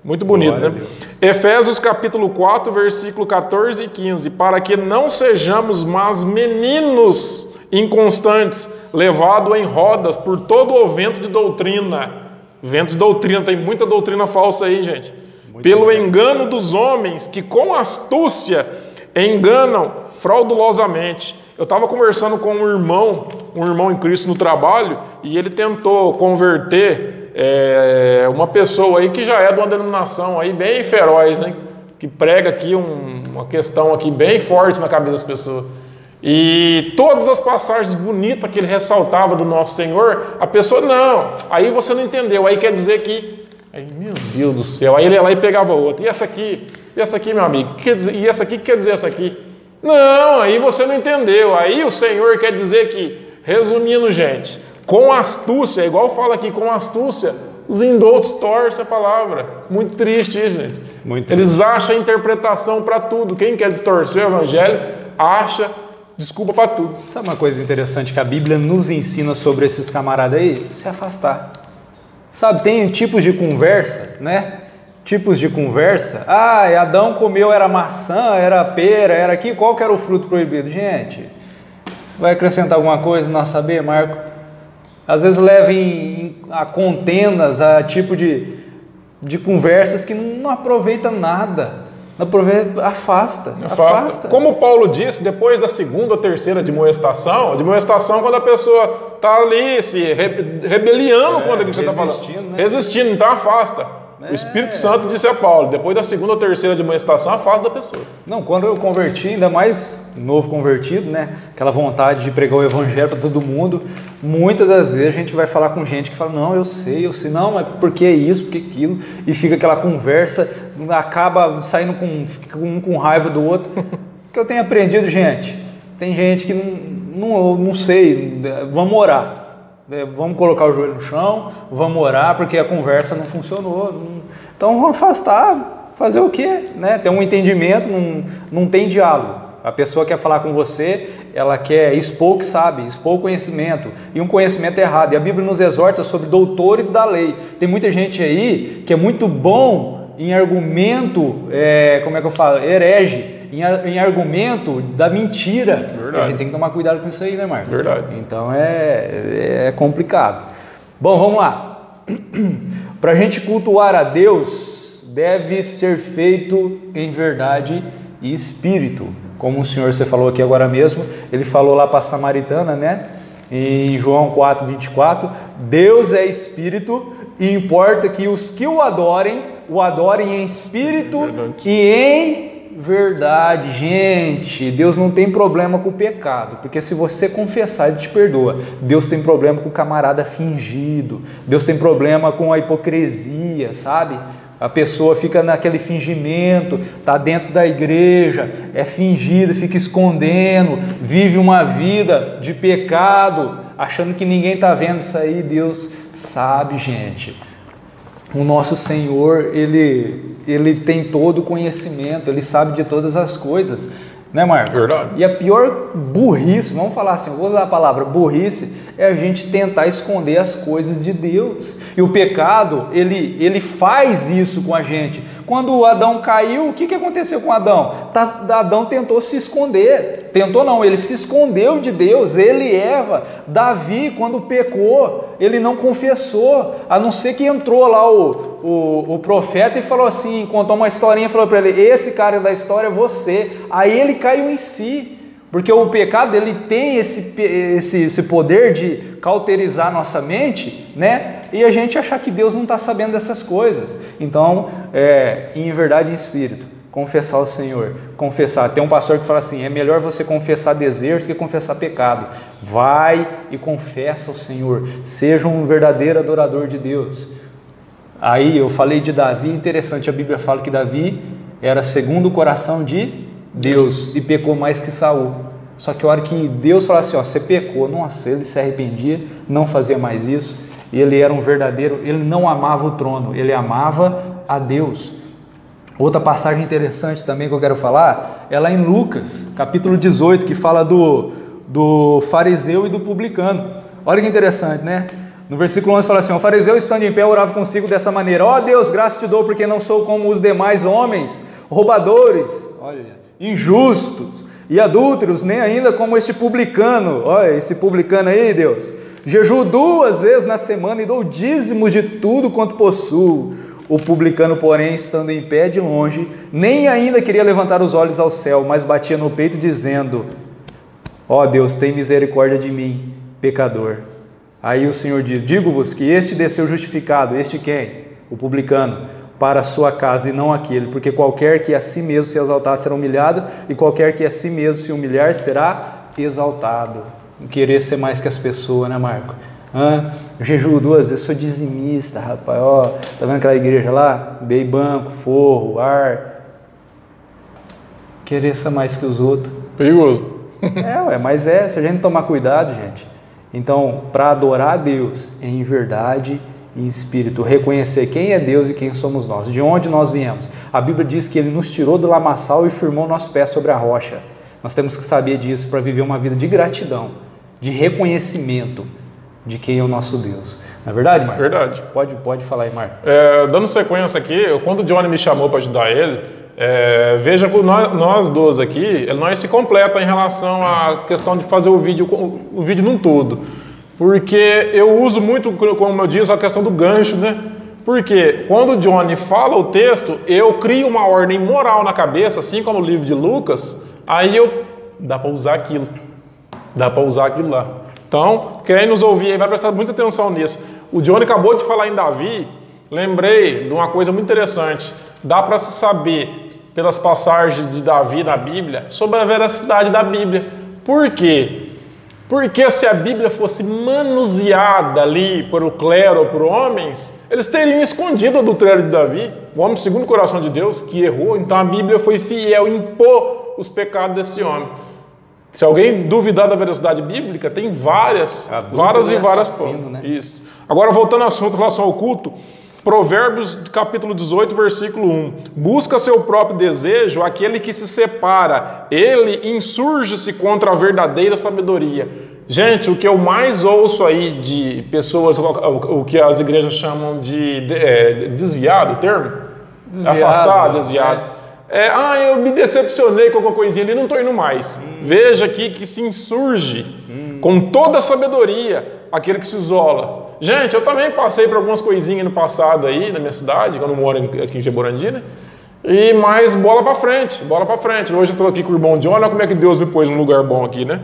Muito bonito, né? Efésios capítulo 4, versículo 14 e 15. Para que não sejamos mais meninos inconstantes, levados em rodas por todo o vento de doutrina. Vento de doutrina, tem muita doutrina falsa aí, gente. Pelo engano dos homens que com astúcia enganam fraudulosamente. Eu estava conversando com um irmão em Cristo no trabalho, e ele tentou converter uma pessoa aí que já é de uma denominação aí bem feroz, né? Que prega aqui uma questão aqui bem forte na cabeça das pessoas. E todas as passagens bonitas que ele ressaltava do nosso Senhor, a pessoa, não, aí você não entendeu, aí quer dizer que, aí, meu Deus do céu, aí ele ia lá e pegava outra, e essa aqui, meu amigo, e essa aqui, o que quer dizer essa aqui? Não, aí você não entendeu, aí o Senhor quer dizer que, resumindo, gente, com astúcia, igual fala aqui, com astúcia, os indoutos torcem a palavra. Muito triste isso, gente. Muito triste. Eles acham interpretação para tudo. Quem quer distorcer o evangelho, acha desculpa para tudo. Sabe uma coisa interessante que a Bíblia nos ensina sobre esses camaradas aí? Se afastar. Sabe, tem tipos de conversa, né? Tipos de conversa. Ah, Adão comeu, era maçã, era pera, era aqui. Qual que era o fruto proibido? Gente, você vai acrescentar alguma coisa no nosso saber, Marco? Às vezes leva a contendas, a tipo de conversas que não aproveita nada. Não aproveita, afasta. Como Paulo disse, depois da segunda ou terceira admoestação quando a pessoa está ali se rebeliando contra aquilo que você está falando. Né? Resistindo, então afasta. O Espírito Santo disse a Paulo, depois da segunda ou terceira admoestação, afasta da pessoa. Não, quando eu converti, ainda mais novo convertido, né? Aquela vontade de pregar o evangelho para todo mundo, muitas das vezes a gente vai falar com gente que fala, não, eu sei, não, mas por que isso, por que aquilo? E fica aquela conversa, acaba saindo um com raiva do outro. O que eu tenho aprendido, gente, tem gente que não sei, vamos orar. Vamos colocar o joelho no chão, vamos orar, porque a conversa não funcionou. Então vamos afastar, fazer o quê? Né? Ter um entendimento, não tem diálogo. A pessoa quer falar com você, ela quer expor o que sabe, expor o conhecimento, e um conhecimento errado. E a Bíblia nos exorta sobre doutores da lei. Tem muita gente aí que é muito bom em argumento, herege, em argumento da mentira. Verdade. A gente tem que tomar cuidado com isso aí, né, Marcos? Verdade. Então é complicado. Bom, vamos lá. Para a gente cultuar a Deus, deve ser feito em verdade e espírito. Como o Senhor, você falou aqui agora mesmo, ele falou lá para a samaritana, né? Em João 4:24, Deus é espírito e importa que os que o adorem em espírito e em verdade. Gente, Deus não tem problema com o pecado, porque se você confessar, Ele te perdoa. Deus tem problema com o camarada fingido, Deus tem problema com a hipocrisia, sabe? A pessoa fica naquele fingimento, está dentro da igreja, é fingido, fica escondendo, vive uma vida de pecado, achando que ninguém está vendo isso aí. Deus sabe, gente. O nosso Senhor, Ele tem todo o conhecimento, Ele sabe de todas as coisas, né, Marco? Verdade. E a pior burrice, vamos falar assim, eu vou usar a palavra burrice, é a gente tentar esconder as coisas de Deus. E o pecado, ele faz isso com a gente. Quando Adão caiu, o que aconteceu com Adão? Adão tentou se esconder. Tentou não, ele se escondeu de Deus. Ele e Eva. Davi, quando pecou, ele não confessou, a não ser que entrou lá o profeta e falou assim, contou uma historinha, falou para ele, esse cara da história é você. Aí ele caiu em si. Porque o pecado, ele tem esse poder de cauterizar a nossa mente, né? E a gente achar que Deus não está sabendo dessas coisas. Então, em verdade e em espírito, confessar ao Senhor. Confessar. Tem um pastor que fala assim, é melhor você confessar desejo do que confessar pecado. Vai e confessa ao Senhor. Seja um verdadeiro adorador de Deus. Aí eu falei de Davi, interessante, a Bíblia fala que Davi era segundo o coração de Deus e pecou mais que Saul. Só que a hora que Deus falou assim, ó, você pecou, nossa, ele se arrependia, não fazia mais isso. E ele era um verdadeiro, ele não amava o trono, ele amava a Deus. Outra passagem interessante também que eu quero falar é lá em Lucas, capítulo 18, que fala do fariseu e do publicano. Olha que interessante, né? No versículo 11 fala assim, o fariseu estando em pé orava consigo dessa maneira, ó Deus, graça te dou porque não sou como os demais homens, roubadores, olha, injustos e adúlteros, nem ainda como este publicano. Olha esse publicano aí, Deus. Jejuo 2 vezes na semana e dou dízimos de tudo quanto possuo. O publicano, porém, estando em pé de longe, nem ainda queria levantar os olhos ao céu, mas batia no peito, dizendo: ó Deus, tem misericórdia de mim, pecador. Aí o Senhor diz: digo-vos que este desceu justificado. Este quem? O publicano, para a sua casa, e não aquele, porque qualquer que a si mesmo se exaltar será humilhado, e qualquer que a si mesmo se humilhar será exaltado. Não querer ser mais que as pessoas, né, Marco? Eu jejuo 2 vezes, sou dizimista, rapaz. Ó, tá vendo aquela igreja lá? Dei banco, forro, ar. Querer ser mais que os outros. Perigoso. Mas se a gente tomar cuidado, gente. Então, para adorar a Deus em verdade e em espírito, reconhecer quem é Deus e quem somos nós, de onde nós viemos. A Bíblia diz que Ele nos tirou do lamaçal e firmou nosso pé sobre a rocha. Nós temos que saber disso para viver uma vida de gratidão, de reconhecimento de quem é o nosso Deus. Não é verdade, Marco? Verdade. Pode falar aí, Marco. Dando sequência aqui, quando o Johnny me chamou para ajudar ele, veja que nós dois aqui, nós se completa em relação à questão de fazer o vídeo num todo. Porque eu uso muito, como eu disse, a questão do gancho, né? Porque quando o Johnny fala o texto, eu crio uma ordem moral na cabeça, assim como no livro de Lucas, aí dá para usar aquilo. Dá para usar aquilo lá. Então, quem nos ouvir aí vai prestar muita atenção nisso. O Johnny acabou de falar em Davi, lembrei de uma coisa muito interessante. Dá para se saber, pelas passagens de Davi na Bíblia, sobre a veracidade da Bíblia. Por quê? Porque se a Bíblia fosse manuseada ali por o clero ou por homens, eles teriam escondido o adultério de Davi, o homem segundo o coração de Deus, que errou. Então a Bíblia foi fiel em impor os pecados desse homem. Se alguém duvidar da veracidade bíblica, tem várias assassino, né? Isso. Agora, voltando ao assunto em relação ao culto, Provérbios capítulo 18, versículo 1. Busca seu próprio desejo aquele que se separa, ele insurge-se contra a verdadeira sabedoria. Gente, o que eu mais ouço aí de pessoas, o que as igrejas chamam de desviado, o termo? Afastado, desviado. Eu me decepcionei com alguma coisinha ali, não estou indo mais. Veja aqui que se insurge com toda a sabedoria aquele que se isola. Gente, eu também passei por algumas coisinhas no passado aí, na minha cidade, quando eu moro aqui em Jaborandi, né? Mas bola para frente, bola para frente. Hoje eu estou aqui com o irmão John, olha como é que Deus me pôs num lugar bom aqui, né?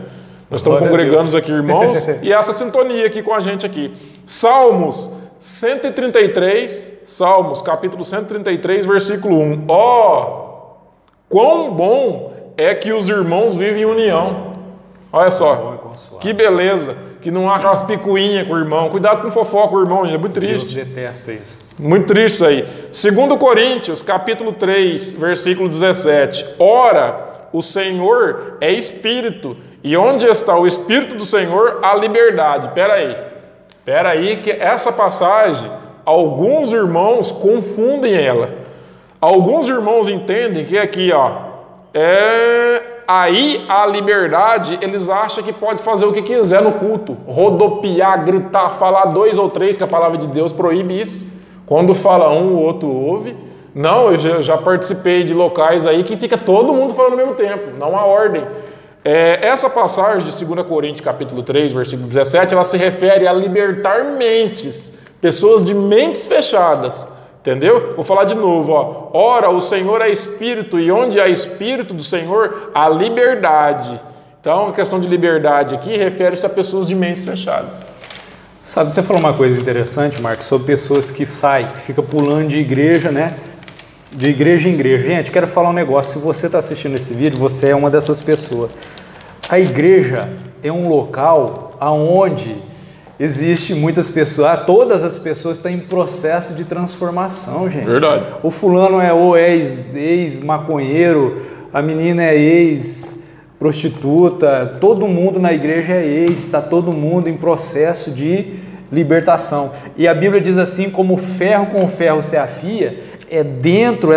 Nós estamos congregando aqui, irmãos, e essa sintonia aqui com a gente aqui. Salmos 133, Salmos capítulo 133, versículo 1. Quão bom é que os irmãos vivem em união. Olha só, que beleza, que não há aquelas picuinhas com o irmão. Cuidado com fofoca com o irmão, é muito triste. Deus detesta isso. Muito triste isso aí. 2 Coríntios, capítulo 3, versículo 17. Ora, o Senhor é Espírito, e onde está o Espírito do Senhor, há liberdade. Espera aí, que essa passagem, alguns irmãos confundem ela. Alguns irmãos entendem que aqui, aí a liberdade, eles acham que pode fazer o que quiser no culto, rodopiar, gritar, falar 2 ou 3, que a palavra de Deus proíbe isso. Quando fala um, o outro ouve. Não, eu já participei de locais aí que fica todo mundo falando ao mesmo tempo, não há ordem. Essa passagem de 2 Coríntios capítulo 3, versículo 17, ela se refere a libertar mentes, pessoas de mentes fechadas. Entendeu? Vou falar de novo, Ora, o Senhor é Espírito, e onde há Espírito do Senhor, há liberdade. Então, a questão de liberdade aqui refere-se a pessoas de mentes fechadas. Sabe, você falou uma coisa interessante, Marcos, sobre pessoas que saem, que ficam pulando de igreja, né? De igreja em igreja. Gente, quero falar um negócio. Se você está assistindo esse vídeo, você é uma dessas pessoas. A igreja é um local onde existe muitas pessoas, todas as pessoas estão em processo de transformação, gente. Verdade. O fulano é o ex-maconheiro, a menina é ex-prostituta, todo mundo na igreja é ex, está todo mundo em processo de libertação. E a Bíblia diz assim, como ferro com ferro se afia, é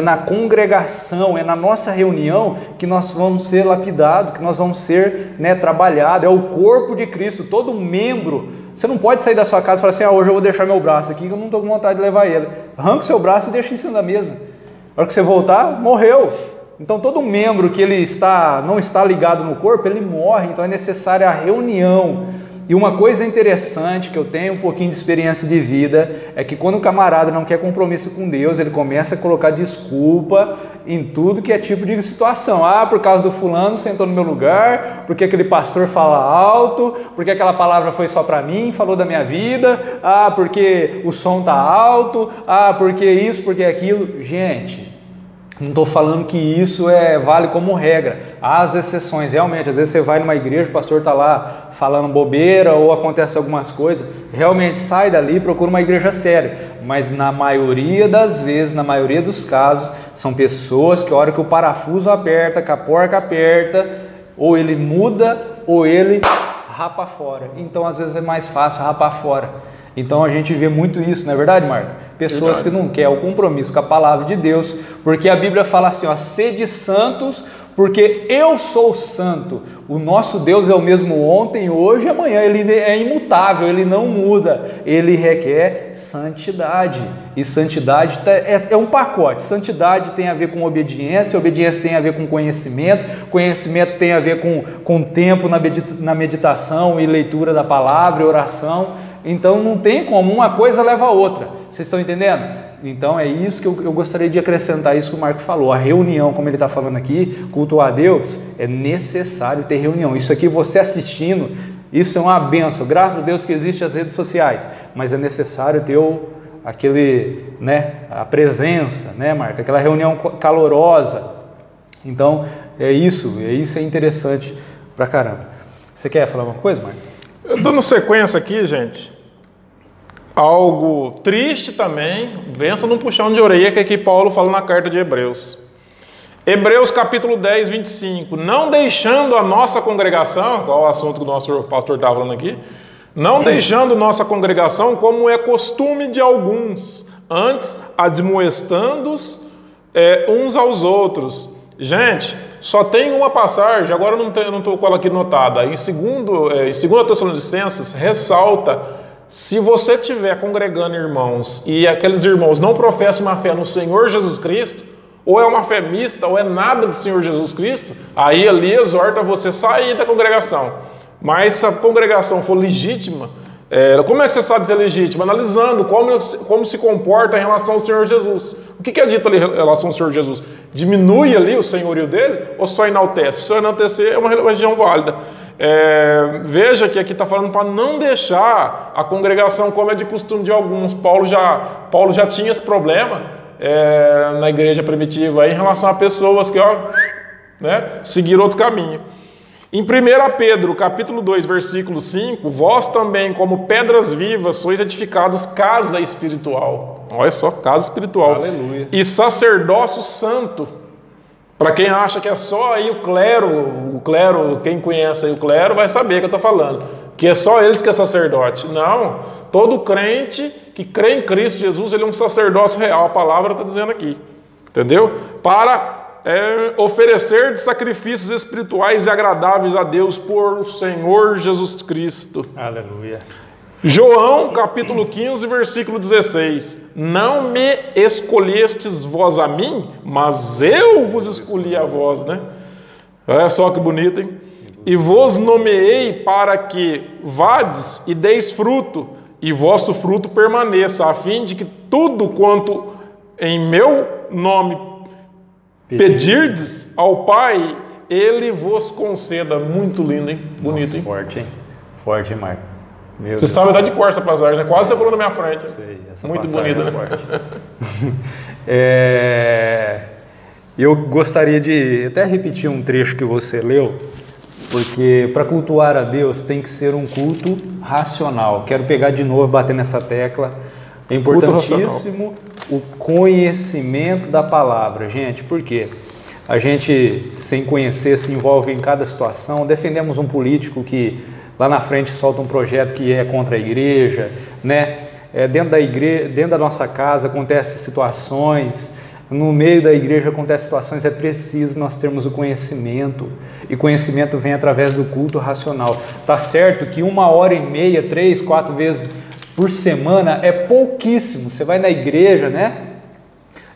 na congregação, é na nossa reunião que nós vamos ser lapidados, que nós vamos ser trabalhados, é o corpo de Cristo, todo membro. Você não pode sair da sua casa e falar assim, hoje eu vou deixar meu braço aqui, que eu não estou com vontade de levar ele. Arranca o seu braço e deixa em cima da mesa. Na hora que você voltar, morreu. Então todo membro que não está ligado no corpo, ele morre. Então é necessária a reunião. E uma coisa interessante que eu tenho um pouquinho de experiência de vida é que quando o camarada não quer compromisso com Deus, ele começa a colocar desculpa em tudo que é tipo de situação. Ah, por causa do fulano sentou no meu lugar, porque aquele pastor fala alto, porque aquela palavra foi só para mim, falou da minha vida, ah, porque o som tá alto, ah, porque isso, porque aquilo. Gente, não estou falando que isso vale como regra. Há as exceções, realmente. Às vezes você vai numa igreja, o pastor está lá falando bobeira ou acontece algumas coisas. Realmente sai dali e procura uma igreja séria. Mas na maioria das vezes, na maioria dos casos, são pessoas que a hora que o parafuso aperta, que a porca aperta, ou ele muda ou ele rapa fora. Então às vezes é mais fácil rapar fora. Então a gente vê muito isso, não é verdade, Marco? Pessoas que não querem o compromisso com a palavra de Deus, porque a Bíblia fala assim, ó, sede santos, porque eu sou santo. O nosso Deus é o mesmo ontem, hoje e amanhã. Ele é imutável, ele não muda. Ele requer santidade. E santidade é um pacote. Santidade tem a ver com obediência, obediência tem a ver com conhecimento, conhecimento tem a ver com tempo na meditação e leitura da palavra e oração. Então não tem como, uma coisa leva a outra. Vocês estão entendendo? Então é isso que eu gostaria de acrescentar, isso que o Marco falou. A reunião, como ele está falando aqui, cultuar a Deus, é necessário ter reunião. Isso aqui você assistindo, isso é uma bênção. Graças a Deus que existem as redes sociais, mas é necessário ter a presença, né, Marco? Aquela reunião calorosa. Então isso é interessante pra caramba. Você quer falar uma coisa, Marco? Dando sequência aqui, gente, algo triste também, pensa num puxão de orelha que aqui Paulo fala na carta de Hebreus. Hebreus capítulo 10, 25, não deixando a nossa congregação, qual é o assunto que o nosso pastor estava falando aqui, não deixando nossa congregação como é costume de alguns, antes admoestando-os uns aos outros. Gente, só tem uma passagem, agora eu não estou com ela aqui notada, em 2 Tessalonicenses ressalta, se você estiver congregando irmãos e aqueles irmãos não professam uma fé no Senhor Jesus Cristo, ou é uma fé mista, ou é nada do Senhor Jesus Cristo, aí ali exorta você a sair da congregação. Mas se a congregação for legítima, como é que você sabe se é legítima? Analisando como se comporta em relação ao Senhor Jesus. O que é dito ali em relação ao Senhor Jesus? Diminui ali o senhorio dele ou só enaltece? Se só enaltecer é uma religião válida. Veja que aqui está falando para não deixar a congregação como é de costume de alguns. Paulo já tinha esse problema na igreja primitiva em relação a pessoas que seguiram outro caminho. Em 1 Pedro, capítulo 2, versículo 5, vós também, como pedras vivas, sois edificados casa espiritual. Olha só, casa espiritual. Aleluia. E sacerdócio santo. Para quem acha que é só aí o clero, quem conhece aí o clero vai saber que eu estou falando. Que é só eles que é sacerdote. Não, todo crente que crê em Cristo Jesus, ele é um sacerdócio real. A palavra está dizendo aqui. Entendeu? Para oferecer de sacrifícios espirituais e agradáveis a Deus por o Senhor Jesus Cristo. Aleluia. João, capítulo 15, versículo 16. Não me escolhestes vós a mim, mas eu vos escolhi a vós, né? Olha só que bonito, hein? E vos nomeei para que vades e deis fruto, e vosso fruto permaneça, a fim de que tudo quanto em meu nome pedirdes ao Pai, Ele vos conceda. Muito lindo, hein? Bonito, nossa, hein? Forte, hein? Forte, hein, Marco? Você sabe dar de cor essa passagem, né? Quase você falou na minha frente. Sei, essa muito bonita, né? Eu gostaria de até repetir um trecho que você leu, porque para cultuar a Deus tem que ser um culto racional. Quero pegar de novo, bater nessa tecla. É importantíssimo o conhecimento da palavra, gente. Por quê? A gente, sem conhecer, se envolve em cada situação. Defendemos um político que lá na frente solta um projeto que é contra a igreja, né? Dentro da nossa casa acontecem situações, no meio da igreja acontecem situações, é preciso nós termos o conhecimento, e conhecimento vem através do culto racional. Tá certo que 1h30, 3, 4 vezes por semana é pouquíssimo. Você vai na igreja, né?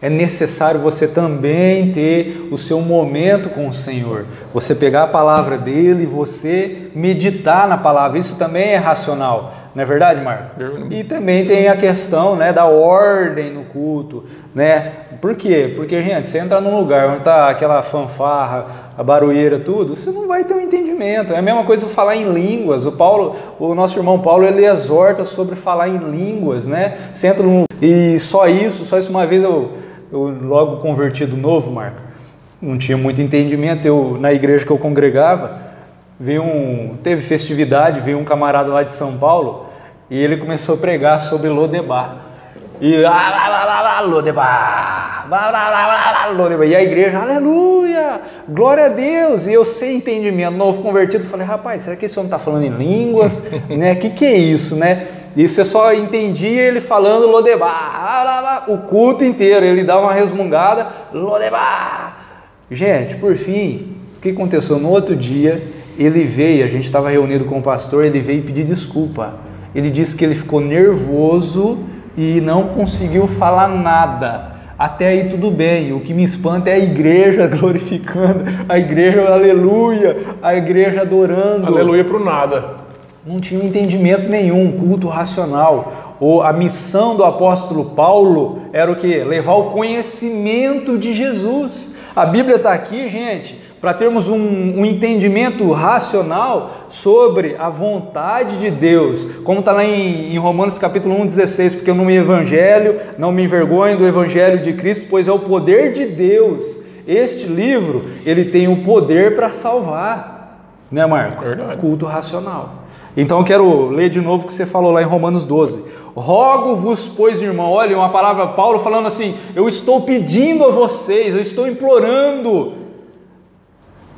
É necessário você também ter o seu momento com o Senhor. Você pegar a palavra dele e você meditar na palavra. Isso também é racional. Não é verdade, Marco? E também tem a questão, né, da ordem no culto, né? Por quê? Porque, gente, você entra num lugar onde está aquela fanfarra, a barulheira, tudo, você não vai ter um entendimento. É a mesma coisa falar em línguas. O nosso irmão Paulo, ele exorta sobre falar em línguas, né? Você entra num... E só isso uma vez eu logo convertido novo, Marco, não tinha muito entendimento. Na igreja que eu congregava, teve festividade, veio um camarada lá de São Paulo e ele começou a pregar sobre Lodebar. E Lodebar, Lodebar. E a igreja, aleluia, glória a Deus. E eu sem entendimento, novo convertido, falei, rapaz, será que esse homem está falando em línguas? Né? Que é isso, né? E você só entendia ele falando Lodebar, o culto inteiro, ele dava uma resmungada, Lodebar. Gente, por fim, o que aconteceu? No outro dia, ele veio, a gente estava reunido com o pastor, ele veio pedir desculpa. Ele disse que ele ficou nervoso e não conseguiu falar nada. Até aí tudo bem, o que me espanta é a igreja glorificando, a igreja aleluia, a igreja adorando. Aleluia para o nada. Não tinha entendimento nenhum, culto racional. A missão do apóstolo Paulo era o quê? Levar o conhecimento de Jesus. A Bíblia está aqui, gente, para termos um entendimento racional sobre a vontade de Deus, como está lá em Romanos capítulo 1,16, porque no meu evangelho não me envergonho do evangelho de Cristo, pois é o poder de Deus. Este livro, ele tem o poder para salvar, né, Marco? Verdade. Culto racional. Então eu quero ler de novo o que você falou lá em Romanos 12. Rogo-vos, pois, irmão, olha uma palavra, Paulo falando assim, eu estou pedindo a vocês, eu estou implorando,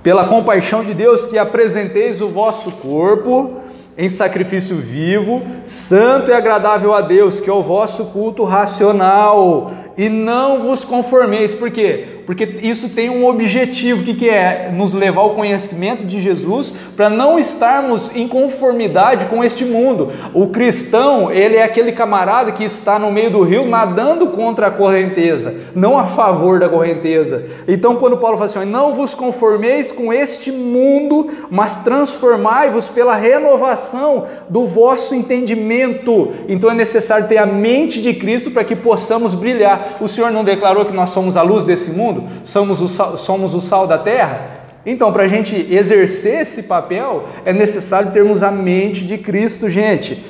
pela compaixão de Deus, que apresenteis o vosso corpo em sacrifício vivo, santo e agradável a Deus, que é o vosso culto racional, e não vos conformeis. Por quê? Porque isso tem um objetivo, que é nos levar ao conhecimento de Jesus, para não estarmos em conformidade com este mundo. O cristão, ele é aquele camarada que está no meio do rio nadando contra a correnteza, não a favor da correnteza. Então quando Paulo fala assim, não vos conformeis com este mundo, mas transformai-vos pela renovação do vosso entendimento. Então é necessário ter a mente de Cristo para que possamos brilhar. O Senhor não declarou que nós somos a luz desse mundo? Somos o sal da terra? Então, para a gente exercer esse papel, é necessário termos a mente de Cristo, gente.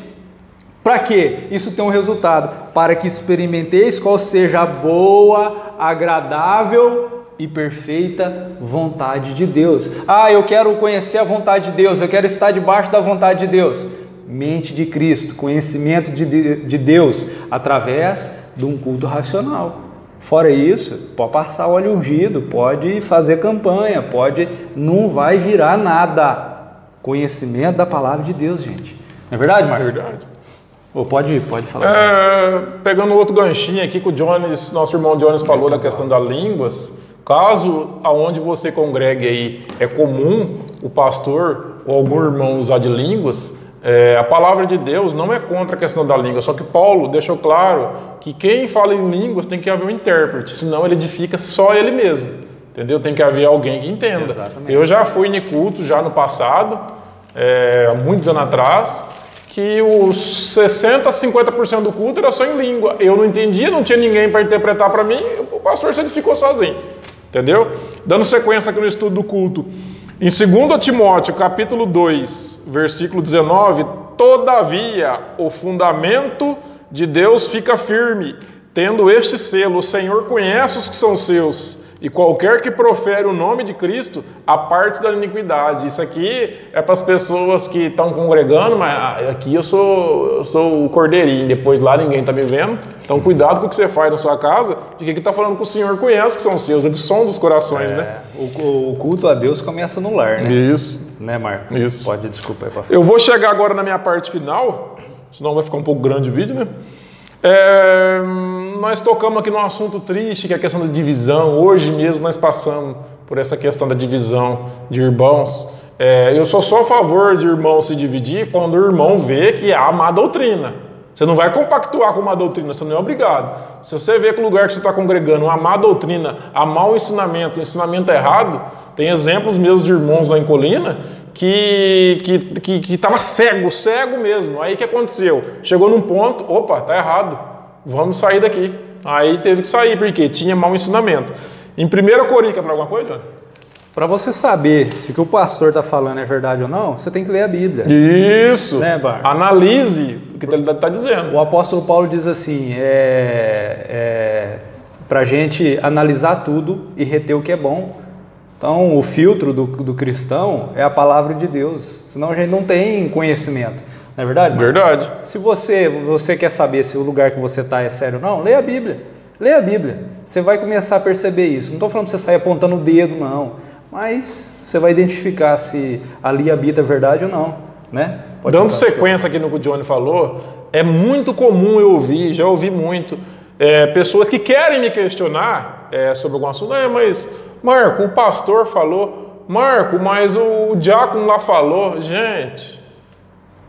Para quê? Isso tem um resultado, para que experimenteis qual seja a boa, agradável e perfeita vontade de Deus. Eu quero conhecer a vontade de Deus, eu quero estar debaixo da vontade de Deus. Mente de Cristo, conhecimento de Deus, através de um culto racional. Fora isso, pode passar óleo ungido, pode fazer campanha, não vai virar nada. Conhecimento da palavra de Deus, gente. Não é verdade, Marcos? Verdade. Pode falar. Pegando outro ganchinho aqui que o Jones, nosso irmão Jones falou da questão das línguas, caso aonde você congregue aí é comum o pastor ou algum irmão usar de línguas, a palavra de Deus não é contra a questão da língua, só que Paulo deixou claro que quem fala em línguas tem que haver um intérprete, senão ele edifica só ele mesmo, entendeu? Tem que haver alguém que entenda. Exatamente. Eu já fui em culto já no passado, há muitos anos atrás, que os 60% a 50% do culto era só em língua. Eu não entendia, não tinha ninguém para interpretar para mim, o pastor se edificou sozinho, entendeu? Dando sequência aqui no estudo do culto. Em 2 Timóteo, capítulo 2, versículo 19, todavia o fundamento de Deus fica firme, tendo este selo, o Senhor conhece os que são seus, e qualquer que profere o nome de Cristo, a parte da iniquidade. Isso aqui é para as pessoas que estão congregando, mas aqui eu sou o cordeirinho, depois lá ninguém está me vendo. Então cuidado com o que você faz na sua casa, porque aqui está falando que o Senhor conhece que são seus, ele som dos corações, né? O culto a Deus começa no lar, né? Isso. Né, Marco? Isso. Desculpa aí para falar. Eu vou chegar agora na minha parte final, senão vai ficar um pouco grande o vídeo, né? Nós tocamos aqui num assunto triste, que é a questão da divisão. Hoje mesmo nós passamos por essa questão da divisão de irmãos. Eu sou só a favor de irmão se dividir quando o irmão vê que há má doutrina. Você não vai compactuar com uma doutrina, você não é obrigado. Se você vê que o lugar que você está congregando, uma má doutrina, a mau ensinamento, o ensinamento errado, tem exemplos meus de irmãos lá em Colina que estava cego mesmo. Aí o que aconteceu? Chegou num ponto, opa, tá errado, vamos sair daqui. Aí teve que sair, porque tinha mau ensinamento. Em 1 Coríntios, quer falar alguma coisa, Johnny? Para você saber se o que o pastor está falando é verdade ou não, você tem que ler a Bíblia. Isso. Né, Bar? Analise o que ele está dizendo. O apóstolo Paulo diz assim, para a gente analisar tudo e reter o que é bom. Então, o filtro do cristão é a palavra de Deus. Senão a gente não tem conhecimento. Não é verdade, Bar? Verdade. Se você quer saber se o lugar que você está é sério ou não, leia a Bíblia. Leia a Bíblia. Você vai começar a perceber isso. Não estou falando para você sair apontando o dedo, não. Mas você vai identificar se ali habita a verdade ou não, né? Dando sequência aqui no que o Johnny falou, é muito comum eu ouvir, já ouvi muito, pessoas que querem me questionar sobre algum assunto. Mas, Marco, o pastor falou. Marco, mas o diácono lá falou. Gente,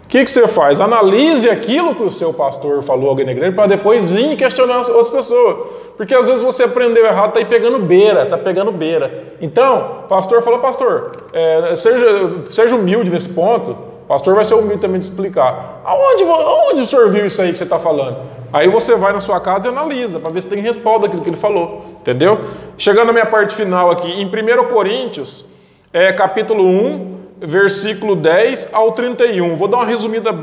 o que você faz? Analise aquilo que o seu pastor falou alguém na igreja para depois vir questionar outras pessoas. Porque às vezes você aprendeu errado, está aí pegando beira. Então, o pastor falou, pastor, seja humilde nesse ponto. O pastor vai ser humilde também de explicar. Aonde o senhor viu isso aí que você está falando? Aí você vai na sua casa e analisa, para ver se tem respaldo daquilo que ele falou. Entendeu? Chegando na minha parte final aqui, em 1 Coríntios, capítulo 1, versículo 10 ao 31. Vou dar uma resumida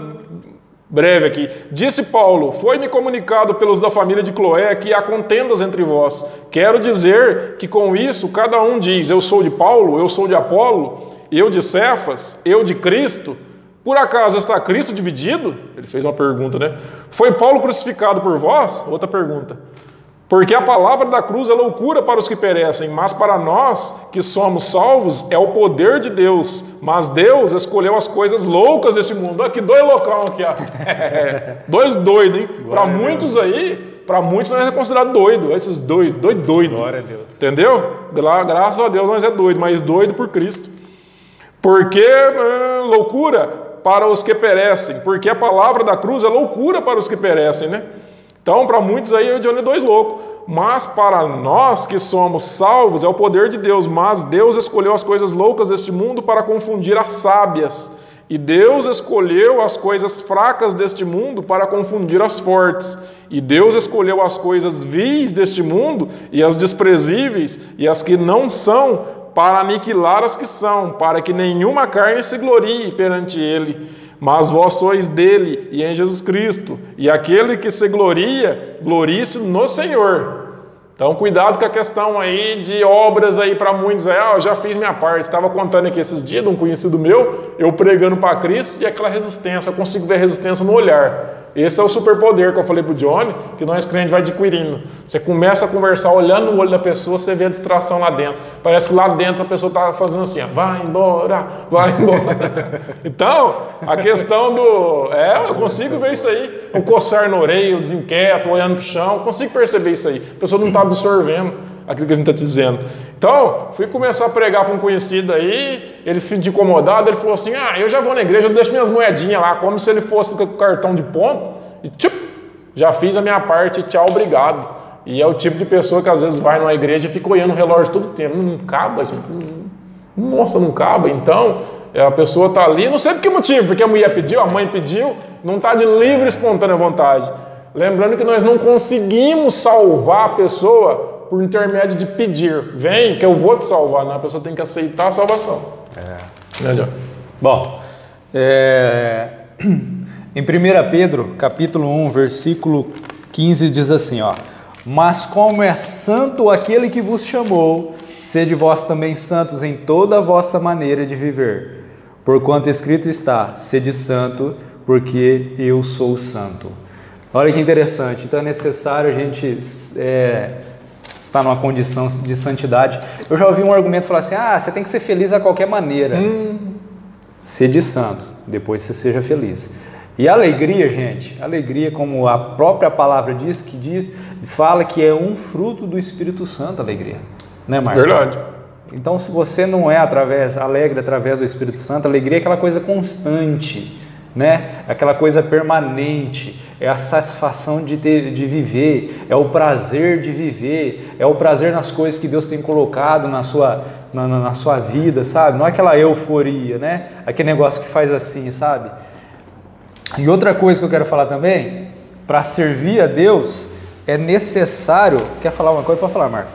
breve aqui. Disse Paulo: foi-me comunicado pelos da família de Cloé que há contendas entre vós. Quero dizer que com isso cada um diz: eu sou de Paulo, eu sou de Apolo, eu de Cefas, eu de Cristo. Por acaso está Cristo dividido? Ele fez uma pergunta, né? Foi Paulo crucificado por vós? Outra pergunta. Porque a palavra da cruz é loucura para os que perecem, mas para nós que somos salvos é o poder de Deus. Mas Deus escolheu as coisas loucas desse mundo. Olha que dois loucão aqui, ó. Dois doidos, hein? Para muitos aí, para muitos nós é considerado doido. Esses doido. Glória a Deus. Entendeu? Graças a Deus nós é doido, mas doido por Cristo. Porque loucura para os que perecem. Porque a palavra da cruz é loucura para os que perecem, né? Então, para muitos aí, o Johnny é dois loucos. Mas para nós que somos salvos, é o poder de Deus. Mas Deus escolheu as coisas loucas deste mundo para confundir as sábias. E Deus escolheu as coisas fracas deste mundo para confundir as fortes. E Deus escolheu as coisas vis deste mundo e as desprezíveis e as que não são para aniquilar as que são, para que nenhuma carne se glorie perante Ele. Mas vós sois dele e em Jesus Cristo, e aquele que se gloria, glorie-se no Senhor. Então, cuidado com a questão aí de obras aí para muitos. Eu já fiz minha parte. Estava contando aqui esses dias de um conhecido meu, eu pregando para Cristo e aquela resistência, eu consigo ver a resistência no olhar. Esse é o superpoder que eu falei para o Johnny, que nós crentes vai adquirindo. Você começa a conversar, olhando no olho da pessoa, você vê a distração lá dentro. Parece que lá dentro a pessoa está fazendo assim, ó, vai embora. Então, a questão eu consigo ver isso aí. O coçar na orelha, o desinquieto, olhando para o chão, eu consigo perceber isso aí. A pessoa não está absorvendo aquilo que a gente está te dizendo. Então, fui começar a pregar para um conhecido aí, ele ficou incomodado, ele falou assim, eu já vou na igreja, eu deixo minhas moedinhas lá, como se ele fosse com o cartão de ponto, e já fiz a minha parte, tchau, obrigado. E é o tipo de pessoa que às vezes vai numa igreja e fica olhando o relógio todo o tempo, não acaba, gente, nossa, não acaba. Então, a pessoa está ali, não sei por que motivo, porque a mulher pediu, a mãe pediu, não está de livre e espontânea vontade. Lembrando que nós não conseguimos salvar a pessoa por intermédio de pedir, vem que eu vou te salvar. Não, a pessoa tem que aceitar a salvação. Melhor. Bom, em 1 Pedro, capítulo 1, versículo 15, diz assim, ó: mas como é santo aquele que vos chamou, sede vós também santos em toda a vossa maneira de viver. Porquanto escrito está, sede santo, porque eu sou santo. Olha que interessante, então é necessário a gente estar numa condição de santidade. Eu já ouvi um argumento falar assim, você tem que ser feliz a qualquer maneira. Sede santos, depois você seja feliz. E a alegria, gente, alegria, como a própria palavra diz, fala que é um fruto do Espírito Santo, a alegria. Né, Marcos? Verdade. Então, se você não é alegre através do Espírito Santo, a alegria é aquela coisa constante. né? Aquela coisa permanente, é a satisfação de viver, é o prazer de viver, é o prazer nas coisas que Deus tem colocado na sua vida, sabe? Não é aquela euforia, né? Aquele negócio que faz assim, sabe? E outra coisa que eu quero falar também, para servir a Deus é necessário... Quer falar uma coisa? Pode falar, Marco.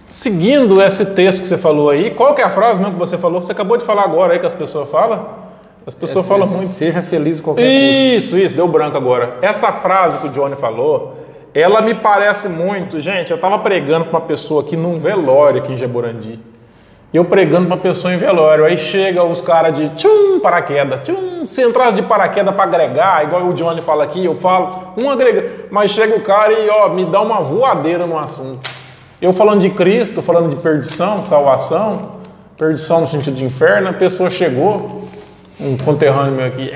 Seguindo esse texto que você falou aí, qual que é a frase mesmo que você falou, que você acabou de falar agora aí que as pessoas falam? As pessoas falam muito. Seja feliz em qualquer custo. Isso, deu branco agora. Essa frase que o Johnny falou, ela me parece muito... Gente, eu estava pregando para uma pessoa aqui num velório aqui em Jaborandi. E eu pregando para uma pessoa em velório. Aí chega os caras de paraquedas. Se entrasse de paraquedas para agregar, igual o Johnny fala aqui, eu falo, um agrega. Mas chega o cara e me dá uma voadeira no assunto. Eu falando de Cristo, falando de perdição, salvação, perdição no sentido de inferno, a pessoa chegou, um conterrâneo meu aqui,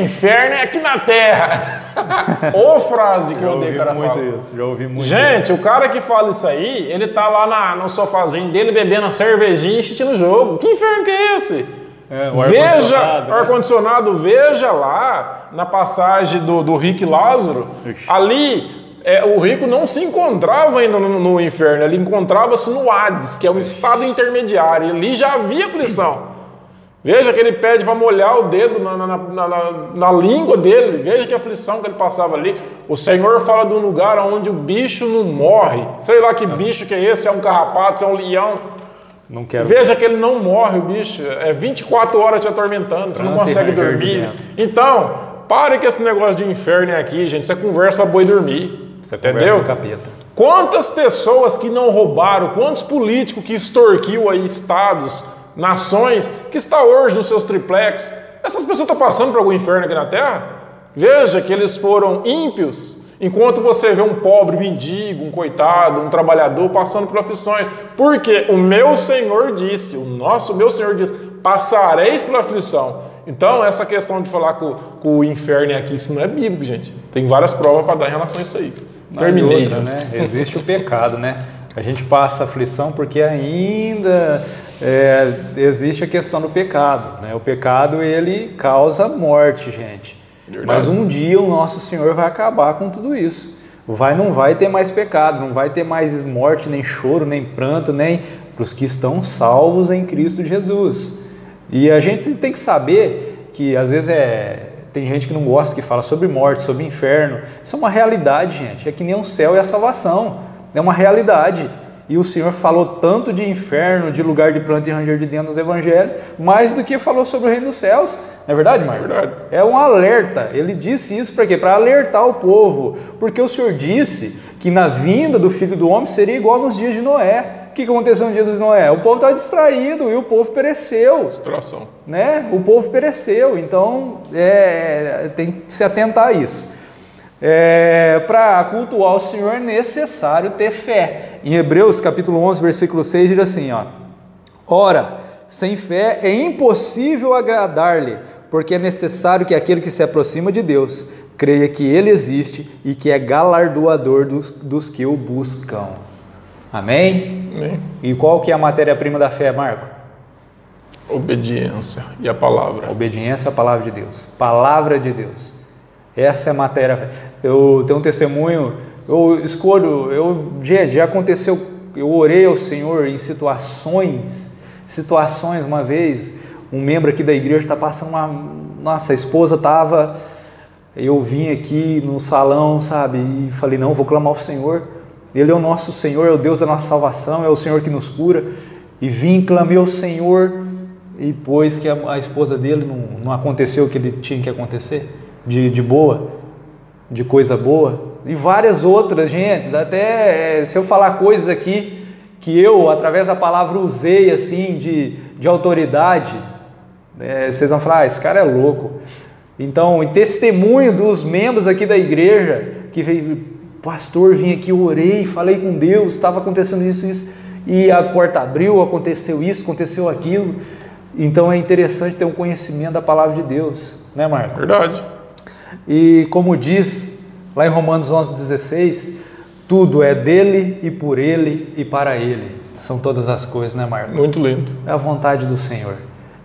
inferno é aqui na terra. Ô frase que eu odeio o cara falar. Já ouvi muito Gente, isso. o cara que fala isso aí, ele tá lá no sofazinho dele, bebendo a cervejinha e assistindo o jogo. Que inferno que é esse? Veja, ar-condicionado, veja lá, na passagem do Rick Lázaro, ali... o rico não se encontrava ainda no inferno, ele encontrava-se no Hades, que é um estado intermediário, e ali já havia aflição. Veja que ele pede para molhar o dedo na língua dele, veja que aflição que ele passava ali. O Senhor fala de um lugar onde o bicho não morre, sei lá que bicho que é esse, se é um carrapato, se é um leão. Não quero. Veja que ele não morre, o bicho, 24 horas te atormentando, você não consegue dormir. Então, pare com esse negócio de inferno aqui, gente, isso é conversa para boi dormir. Você entendeu? Capeta. Quantas pessoas que não roubaram, quantos políticos que extorquiu aí estados, nações, que está hoje nos seus triplex, essas pessoas estão passando por algum inferno aqui na Terra? Veja que eles foram ímpios, enquanto você vê um pobre mendigo, um coitado, um trabalhador passando por aflições. Porque o meu Senhor disse, meu Senhor disse, passareis por aflição. Então, essa questão de falar que o inferno é aqui, isso não é bíblico, gente. Tem várias provas para dar em relação a isso aí. Terminei. Outra, né? Existe o pecado, né? A gente passa aflição porque ainda existe a questão do pecado, né? O pecado, ele causa morte, gente. Verdade. Mas um dia o nosso Senhor vai acabar com tudo isso. Não vai ter mais pecado, não vai ter mais morte, nem choro, nem pranto, nem para os que estão salvos em Cristo Jesus. E a gente tem que saber que às vezes tem gente que não gosta, que fala sobre morte, sobre inferno. Isso é uma realidade, gente. É que nem o céu e a salvação. É uma realidade. E o Senhor falou tanto de inferno, de lugar de pranto e ranger de dentro dos evangelhos, mais do que falou sobre o reino dos céus. Não é verdade, Marcos? É verdade. É um alerta. Ele disse isso para quê? Para alertar o povo. Porque o Senhor disse que na vinda do Filho do Homem seria igual nos dias de Noé. O que aconteceu nos dias de Noé? O povo estava distraído e o povo pereceu. Distração. Né? O povo pereceu. Então, tem que se atentar a isso. Para cultuar o Senhor é necessário ter fé. Em Hebreus capítulo 11, versículo 6, diz assim, Ora, sem fé é impossível agradar-lhe, porque é necessário que aquele que se aproxima de Deus creia que Ele existe e que é galardoador dos que o buscam. Amém? Amém. E qual que é a matéria-prima da fé, Marco? Obediência e a palavra. Obediência à palavra de Deus. Palavra de Deus. Essa é a matéria. Eu tenho um testemunho, já aconteceu, eu orei ao Senhor em situações, uma vez, um membro aqui da igreja está passando nossa, a esposa estava, eu vim aqui no salão, sabe, e falei, não, vou clamar ao Senhor, Ele é o nosso Senhor, é o Deus da nossa salvação, é o Senhor que nos cura, e vim, clamei ao Senhor, e depois que a esposa dele não aconteceu o que ele tinha que acontecer, de boa, de coisa boa, e várias outras, gente, até se eu falar coisas aqui que eu, através da palavra, usei assim de autoridade, vocês vão falar, esse cara é louco. Então, em testemunho dos membros aqui da igreja, que veio, pastor, vim aqui, eu orei, falei com Deus, estava acontecendo isso, e a porta abriu, aconteceu isso, aconteceu aquilo. Então é interessante ter um conhecimento da palavra de Deus, né, Marco? Verdade. E como diz lá em Romanos 11,16, tudo é dele e por ele e para ele. São todas as coisas, né, Marco? Muito lindo. É a vontade do Senhor.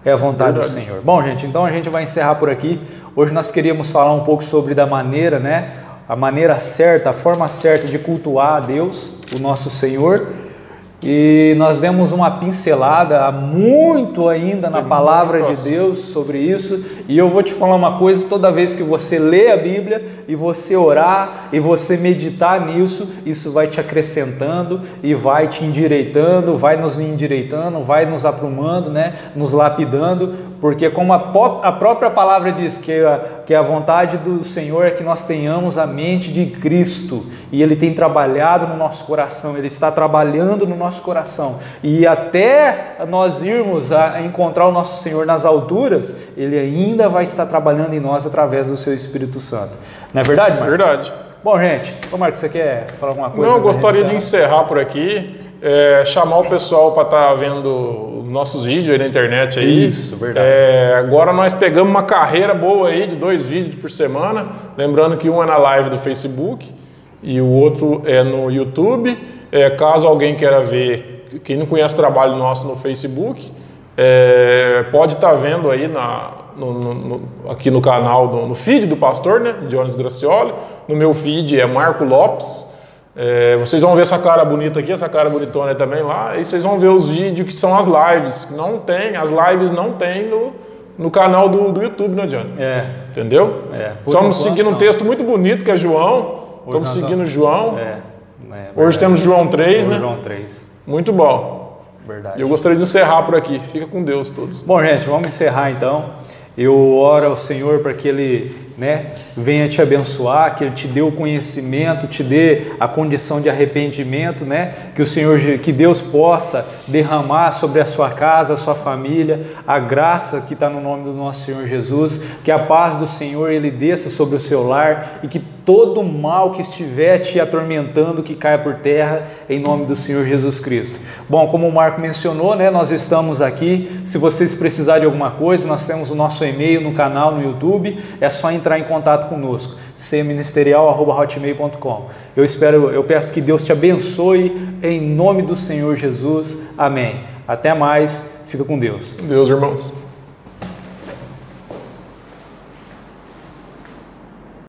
é a vontade do Senhor. Bom, gente, então a gente vai encerrar por aqui. Hoje nós queríamos falar um pouco sobre da maneira, né? A maneira certa, a forma certa de cultuar a Deus, o nosso Senhor. E nós demos uma pincelada, há muito ainda na palavra de Deus sobre isso. E eu vou te falar uma coisa, toda vez que você lê a Bíblia e você orar e você meditar nisso, isso vai te acrescentando e vai te endireitando, vai nos endireitando, vai nos aprumando, né? Nos lapidando, porque como a própria palavra diz que a vontade do Senhor é que nós tenhamos a mente de Cristo. E Ele tem trabalhado no nosso coração, Ele está trabalhando no nosso coração. E até nós irmos a encontrar o nosso Senhor nas alturas, Ele ainda vai estar trabalhando em nós através do Seu Espírito Santo. Não é verdade, Marcos? Verdade. Bom, gente, ô Marcos, você quer falar alguma coisa? Não, eu gostaria de encerrar por aqui, chamar o pessoal para estar vendo os nossos vídeos aí na internet. Aí. Isso, verdade. Agora nós pegamos uma carreira boa aí de 2 vídeos por semana, lembrando que um é na live do Facebook e o outro é no YouTube. Caso alguém queira ver, quem não conhece o trabalho nosso no Facebook, pode estar vendo aí aqui no canal, no feed do pastor, né, Jones Gracioli. No meu feed é Marco Lopes. Vocês vão ver essa cara bonita aqui, essa cara bonitona também lá, e vocês vão ver os vídeos que são as lives, que não tem, as lives não tem no canal do YouTube, né, Johnny? Entendeu? Estamos seguindo um texto muito bonito que é João. Estamos seguindo João. Hoje temos João 3, né? João 3. Muito bom. Verdade. Eu gostaria de encerrar por aqui. Fica com Deus todos. Bom, gente, vamos encerrar então. Eu oro ao Senhor para que Ele, né, venha te abençoar, que Ele te dê o conhecimento, te dê a condição de arrependimento, né? Que Deus possa derramar sobre a sua casa, a sua família, a graça que está no nome do nosso Senhor Jesus, que a paz do Senhor Ele desça sobre o seu lar e que todo mal que estiver te atormentando, que caia por terra, em nome do Senhor Jesus Cristo. Bom, como o Marco mencionou, né, nós estamos aqui. Se vocês precisarem de alguma coisa, nós temos o nosso e-mail no canal, no YouTube. É só entrar em contato conosco, cministerial@hotmail.com. Eu peço que Deus te abençoe em nome do Senhor Jesus. Amém. Até mais. Fica com Deus. Deus, irmãos.